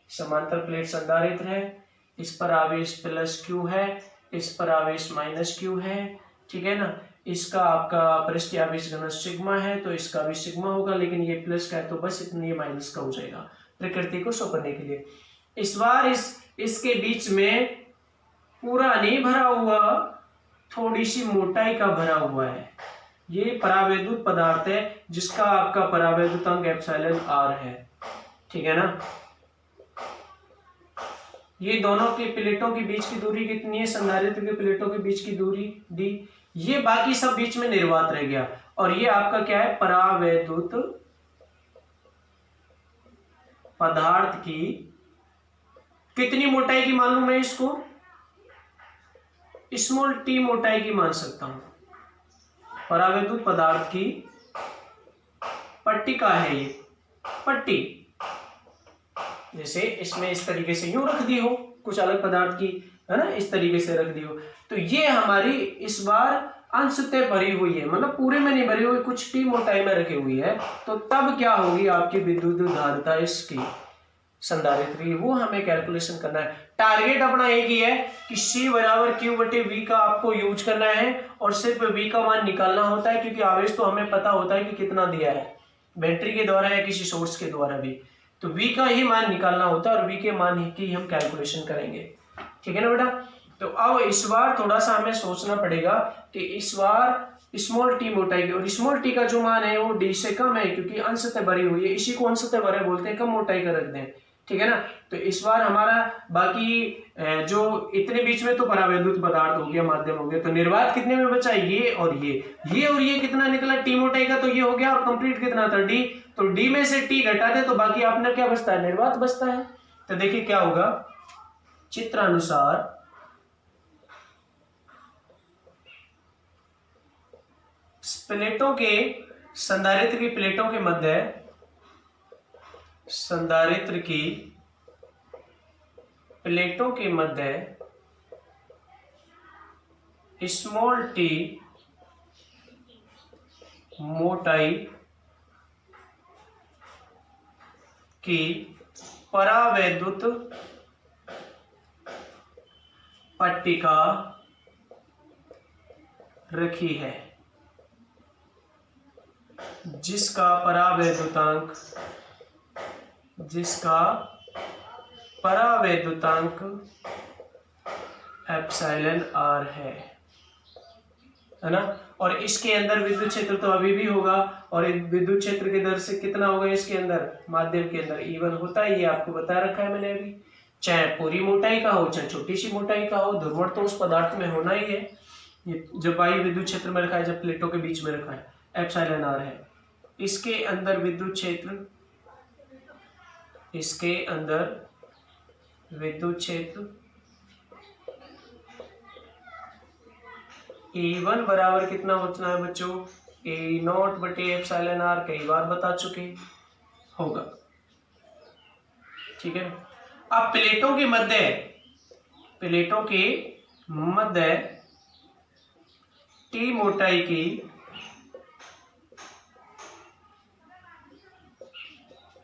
समांतर प्लेट संधारित्र है, इस पर आवेश प्लस क्यू है, इस पर आवेश माइनस क्यू है, ठीक है ना। इसका आपका पृष्ठीय आवेश घनत्व सिग्मा है, तो इसका भी सिग्मा होगा, लेकिन ये प्लस का है तो बस इतनी माइनस का हो जाएगा प्रकृति को शो करने के लिए। इस बार इसके बीच में पूरा नहीं भरा हुआ, थोड़ी सी मोटाई का भरा हुआ है। ये परावैद्युत पदार्थ है जिसका आपका परावैद्युतांक एप्सिलॉन आर है, ठीक है ना। ये दोनों के प्लेटों के बीच की दूरी कितनी है, संधारित्र के प्लेटों के बीच की दूरी डी, ये बाकी सब बीच में निर्वात रह गया। और ये आपका क्या है, परावैद्युत पदार्थ की कितनी मोटाई की मान लूं मैं इसको, स्मॉल टी मोटाई की मान सकता हूं। परावैद्युत पदार्थ की पट्टिका है ये पट्टी, जैसे इसमें इस तरीके से यूं रख दी हो, कुछ अलग पदार्थ की, है ना, इस तरीके से रख दी हो, तो ये हमारी इस बार अंशतः भरी हुई है, मतलब पूरे में नहीं भरी हुई, कुछ टी मोटाई में रखी हुई है। तो तब क्या होगी आपकी विद्युत धारिता इसकी संधारित्र की, वो हमें कैलकुलेशन करना है। टारगेट अपना एक ही है कि C बराबर Q बटे V का आपको यूज करना है और सिर्फ V का मान निकालना होता है, क्योंकि आवेश तो हमें पता होता है कि कितना दिया है, बैटरी के द्वारा या किसी सोर्स के द्वारा भी, तो V का ही मान निकालना होता है और V के मान की हम कैलकुलेशन करेंगे, ठीक है ना बेटा। तो अब इस बार थोड़ा सा हमें सोचना पड़ेगा कि इस बार स्मॉल टी मोटाई की, और स्मॉल टी का जो मान है वो डी से कम है, क्योंकि अंशतः भरी हुई है, इसी को अंशतः भरे बोलते हैं, कम मोटाई का रख दें, ठीक है ना। तो इस बार हमारा बाकी जो इतने बीच में तो परावैद्युत पदार्थ हो गया, माध्यम हो गया, तो निर्वात कितने में बचा, ये और ये कितना निकला टी मोटाई का, तो ये हो गया, और कंप्लीट कितना था डी, तो डी में से टी घटा दे तो बाकी आपने क्या बचता है, निर्वात बचता है। तो देखिए क्या होगा, चित्र अनुसार प्लेटों के संधारित्र की प्लेटों के मध्य, संधारित्र की प्लेटों के मध्य स्मॉल टी मोटाई की परावैद्युत पट्टिका रखी है, जिसका परावैद्युतांक एप्सिलॉन आर है ना। और इसके अंदर विद्युत क्षेत्र तो अभी भी होगा, और विद्युत क्षेत्र के दर से कितना होगा इसके अंदर, माध्यम के अंदर E1 होता है, ये आपको बता रखा है मैंने अभी, चाहे पूरी मोटाई का हो चाहे छोटी सी मोटाई का हो, ध्रुवण तो उस पदार्थ में होना ही है, ये जब बाह्य विद्युत क्षेत्र में रखा है, जब प्लेटों के बीच में रखा है, एप्सिलॉन आर है। इसके अंदर विद्युत क्षेत्र, इसके अंदर विद्युत क्षेत्र E1 बराबर कितना होना है बच्चों, E0 बटे एप्सिलॉन आर, कई बार बता चुके होगा, ठीक है। अब प्लेटों के मध्य टी मोटाई की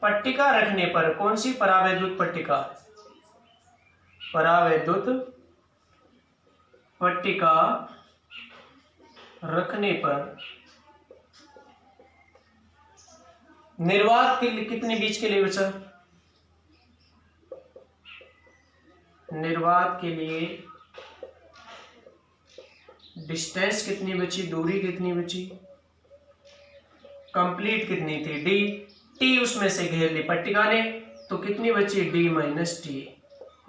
पट्टिका रखने पर, कौन सी, परावैद्युत पट्टिका, परावैद्युत पट्टिका रखने पर निर्वात के लिए कितने बीच के लिए बचा? निर्वात के लिए डिस्टेंस कितनी बची, दूरी कितनी बची, कंप्लीट कितनी थी, डी, टी उसमें से घेर ली पट्टिका ने, तो कितनी बची, डी माइनस टी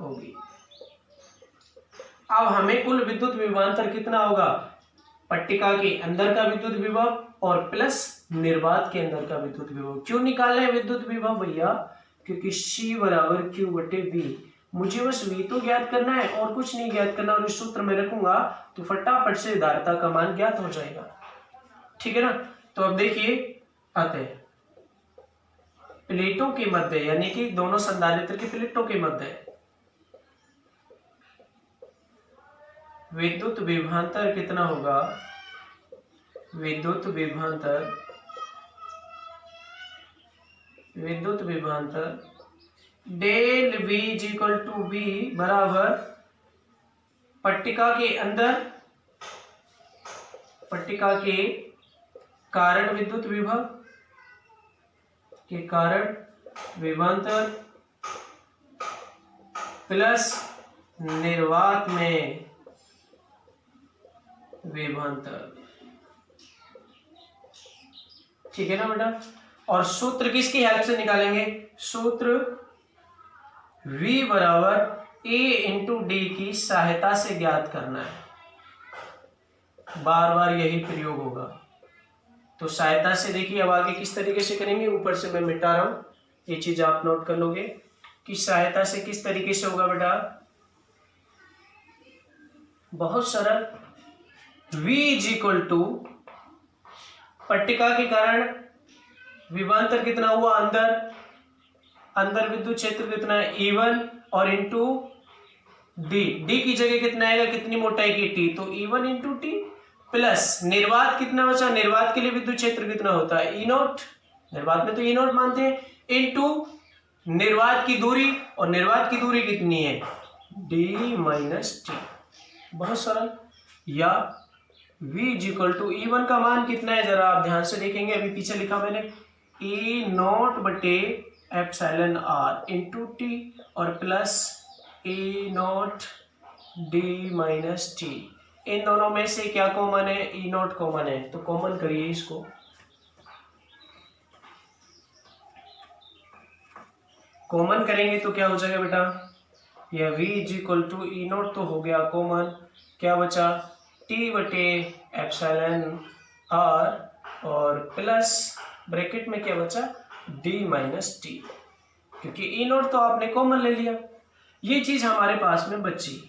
होगी। अब हमें कुल विद्युत विभवांतर कितना होगा, पट्टिका के अंदर का विद्युत विभव और प्लस निर्वात के अंदर का विद्युत विभव। क्यों निकाल रहे हैं विद्युत विभव भैया? क्योंकि C बराबर Q बटे V, मुझे बस V तो ज्ञात करना है और कुछ नहीं ज्ञात करना, और इस सूत्र में रखूंगा तो फटाफट से धारिता का मान ज्ञात हो जाएगा। ठीक है ना? तो अब देखिए अतः प्लेटों के मध्य, यानी कि दोनों संधारित्र की प्लेटों के मध्य विद्युत विभवांतर कितना होगा, विद्युत विभवांतर del V is equal to V बराबर पट्टिका के अंदर, पट्टिका के कारण विद्युत विभव के कारण विभवांतर प्लस निर्वात में विभवांतर। ठीक है ना बेटा? और सूत्र किसकी हेल्प से निकालेंगे? सूत्र V बराबर A इंटू डी की सहायता से ज्ञात करना है। बार बार यही प्रयोग होगा। तो सहायता से देखिए अब आगे किस तरीके से करेंगे, ऊपर से मैं मिटा रहा हूं, ये चीज आप नोट कर लोगे कि सहायता से किस तरीके से होगा बेटा। बहुत सरल, V इज इक्वल टू पट्टिका के कारण विभवांतर कितना हुआ, अंदर विद्युत क्षेत्र कितना है E1 और इंटू डी की जगह कितना आएगा, कितनी मोटाई की टी, तो E1 इंटू टी प्लस निर्वात कितना बचा, निर्वात के लिए विद्युत क्षेत्र कितना होता है E0, निर्वात में तो E0 मानते हैं, इंटू निर्वात की दूरी, और निर्वात की दूरी कितनी है D माइनस टी। बहुत सरल। या V is equal to E1 का मान कितना है, जरा आप ध्यान से देखेंगे, अभी पीछे लिखा मैंने E0 बटे एप्सिलॉन आर इंटू टी और plus E0 D minus T. इन दोनों में से क्या कॉमन है, E0 कॉमन है, तो कॉमन करिए इसको। कॉमन करेंगे तो क्या हो जाएगा बेटा, यह V is equal to E0 तो हो गया कॉमन, क्या बचा T बटे एप्सिलॉन आर और प्लस ब्रैकेट में क्या बचा D माइनस टी, क्योंकि E0 तो आपने कॉमन ले लिया, ये चीज हमारे पास में बची।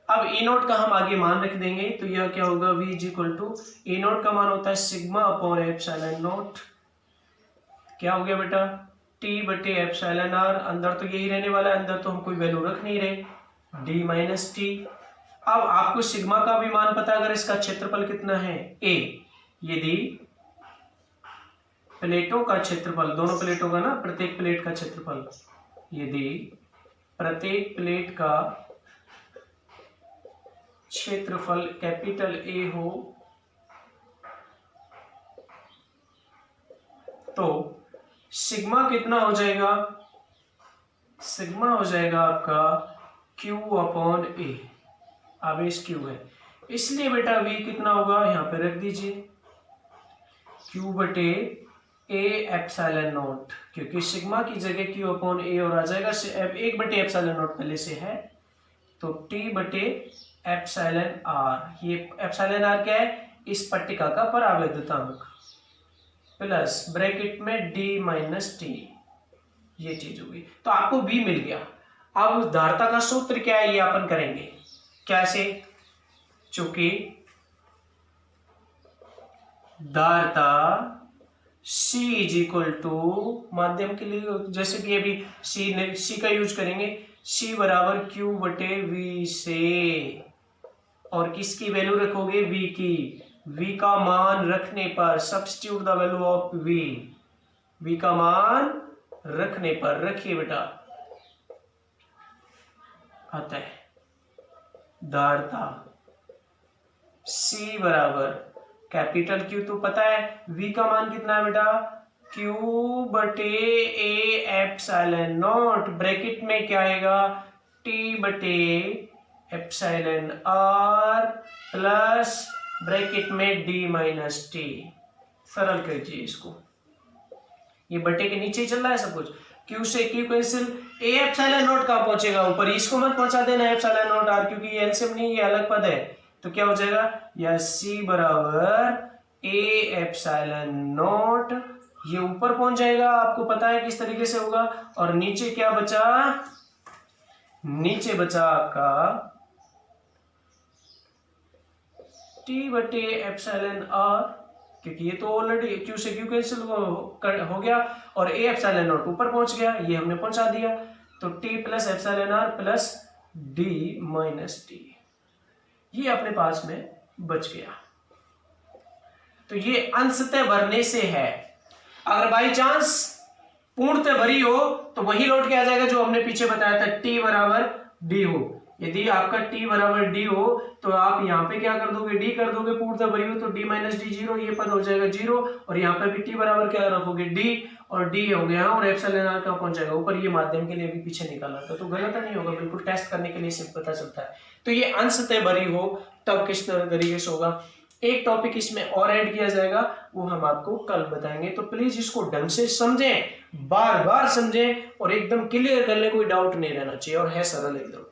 अब E0 का हम आगे मान रख देंगे, तो यह क्या होगा V is equal to E0 का मान होता है सिग्मा अपॉन एप्सिलॉन नॉट, क्या हो गया बेटा T बटे एप्सिलॉन आर, अंदर तो यही रहने वाला है, अंदर तो हम कोई वैल्यू रख नहीं रहे, D माइनस टी। अब आपको सिग्मा का भी मान पता है, अगर इसका क्षेत्रफल कितना है A, यदि प्लेटों का क्षेत्रफल, दोनों प्लेटों का ना, प्रत्येक प्लेट का क्षेत्रफल, यदि प्रत्येक प्लेट का क्षेत्रफल कैपिटल A हो तो सिग्मा कितना हो जाएगा, सिग्मा हो जाएगा आपका Q अपॉन A, आवेश Q है, इसलिए बेटा V कितना होगा, यहां पे रख दीजिए Q बटे A एप्सिलॉन नॉट, क्योंकि सिग्मा की जगह Q अपॉन A और आ जाएगा, 1 बटे एप्सिलॉन नॉट पहले से है, तो T बटे एप्सिलॉन R, ये एप्सिलॉन R क्या है, इस पट्टिका का परावैद्युतांक, प्लस ब्रैकेट में D माइनस टी, ये चीज होगी। तो आपको V मिल गया। अब धारिता का सूत्र क्या है, ये अपन करेंगे कैसे, चूंकि धारिता C इज इक्वल टू माध्यम के लिए, जैसे कि अभी C का यूज करेंगे, C बराबर Q बटे V से, और किसकी वैल्यू रखोगे, V की, V का मान रखने पर, substitute the value of V का मान रखने पर, रखिए बेटा, आता है धारिता C बराबर कैपिटल क्यू तो पता है, v का मान कितना है बेटा, q बटे a एप्सिलॉन नॉट, ब्रैकेट में क्या आएगा, t बटे एप्सिलॉन r प्लस ब्रैकेट में d माइनस टी। सरल कीजिए इसको, ये बटे के नीचे ही चल रहा है सब कुछ, q से q cancel, a epsilon not कहाँ पहुंचेगा, ऊपर, इसको मत पहुंचा देना एप्सिलॉन नॉट r, क्योंकि ये एलसीएम नहीं, ये अलग पद है, तो क्या हो जाएगा, या c बराबर a एप्सिलॉन नॉट, ये ऊपर पहुंच जाएगा, आपको पता है किस तरीके से होगा, और नीचे क्या बचा, नीचे बचा आपका t बटे एप्सिलॉन r, क्योंकि ये तो ऑलरेडी q से q कैंसिल हो गया, और a एप्सिलॉन नॉट ऊपर पहुंच गया, ये हमने पहुंचा दिया, तो t plus epsilon r plus d minus T, ये अपने पास में बच गया। तो ये अंशतः भरने से है, अगर बाई चांस पूर्णतः भरी हो तो वही लौट के आ जाएगा जो हमने पीछे बताया था, t बराबर d हो, यदि आपका t बराबर d हो तो आप यहाँ पे क्या कर दोगे, d कर दोगे, पूर्णतः भरी हो तो d माइनस डी जीरो, ये पद हो जाएगा जीरो, और यहाँ पे भी t बराबर क्या रखोगे, d, और d हो गया, और एप्सिलॉन r कहाँ पहुंच जाएगा ऊपर, ये माध्यम के लिए भी पीछे निकाला था, तो गलत नहीं होगा, बिल्कुल टेस्ट करने के लिए सिर्फ पता चलता है। तो ये अंशतः भरी हो तब किस तरीके से होगा, एक टॉपिक इसमें और ऐड किया जाएगा, वो हम आपको कल बताएंगे, तो प्लीज इसको ढंग से समझें, बार बार समझें, और एकदम क्लियर कर ले, कोई डाउट नहीं रहना चाहिए, और है सरल एकदम।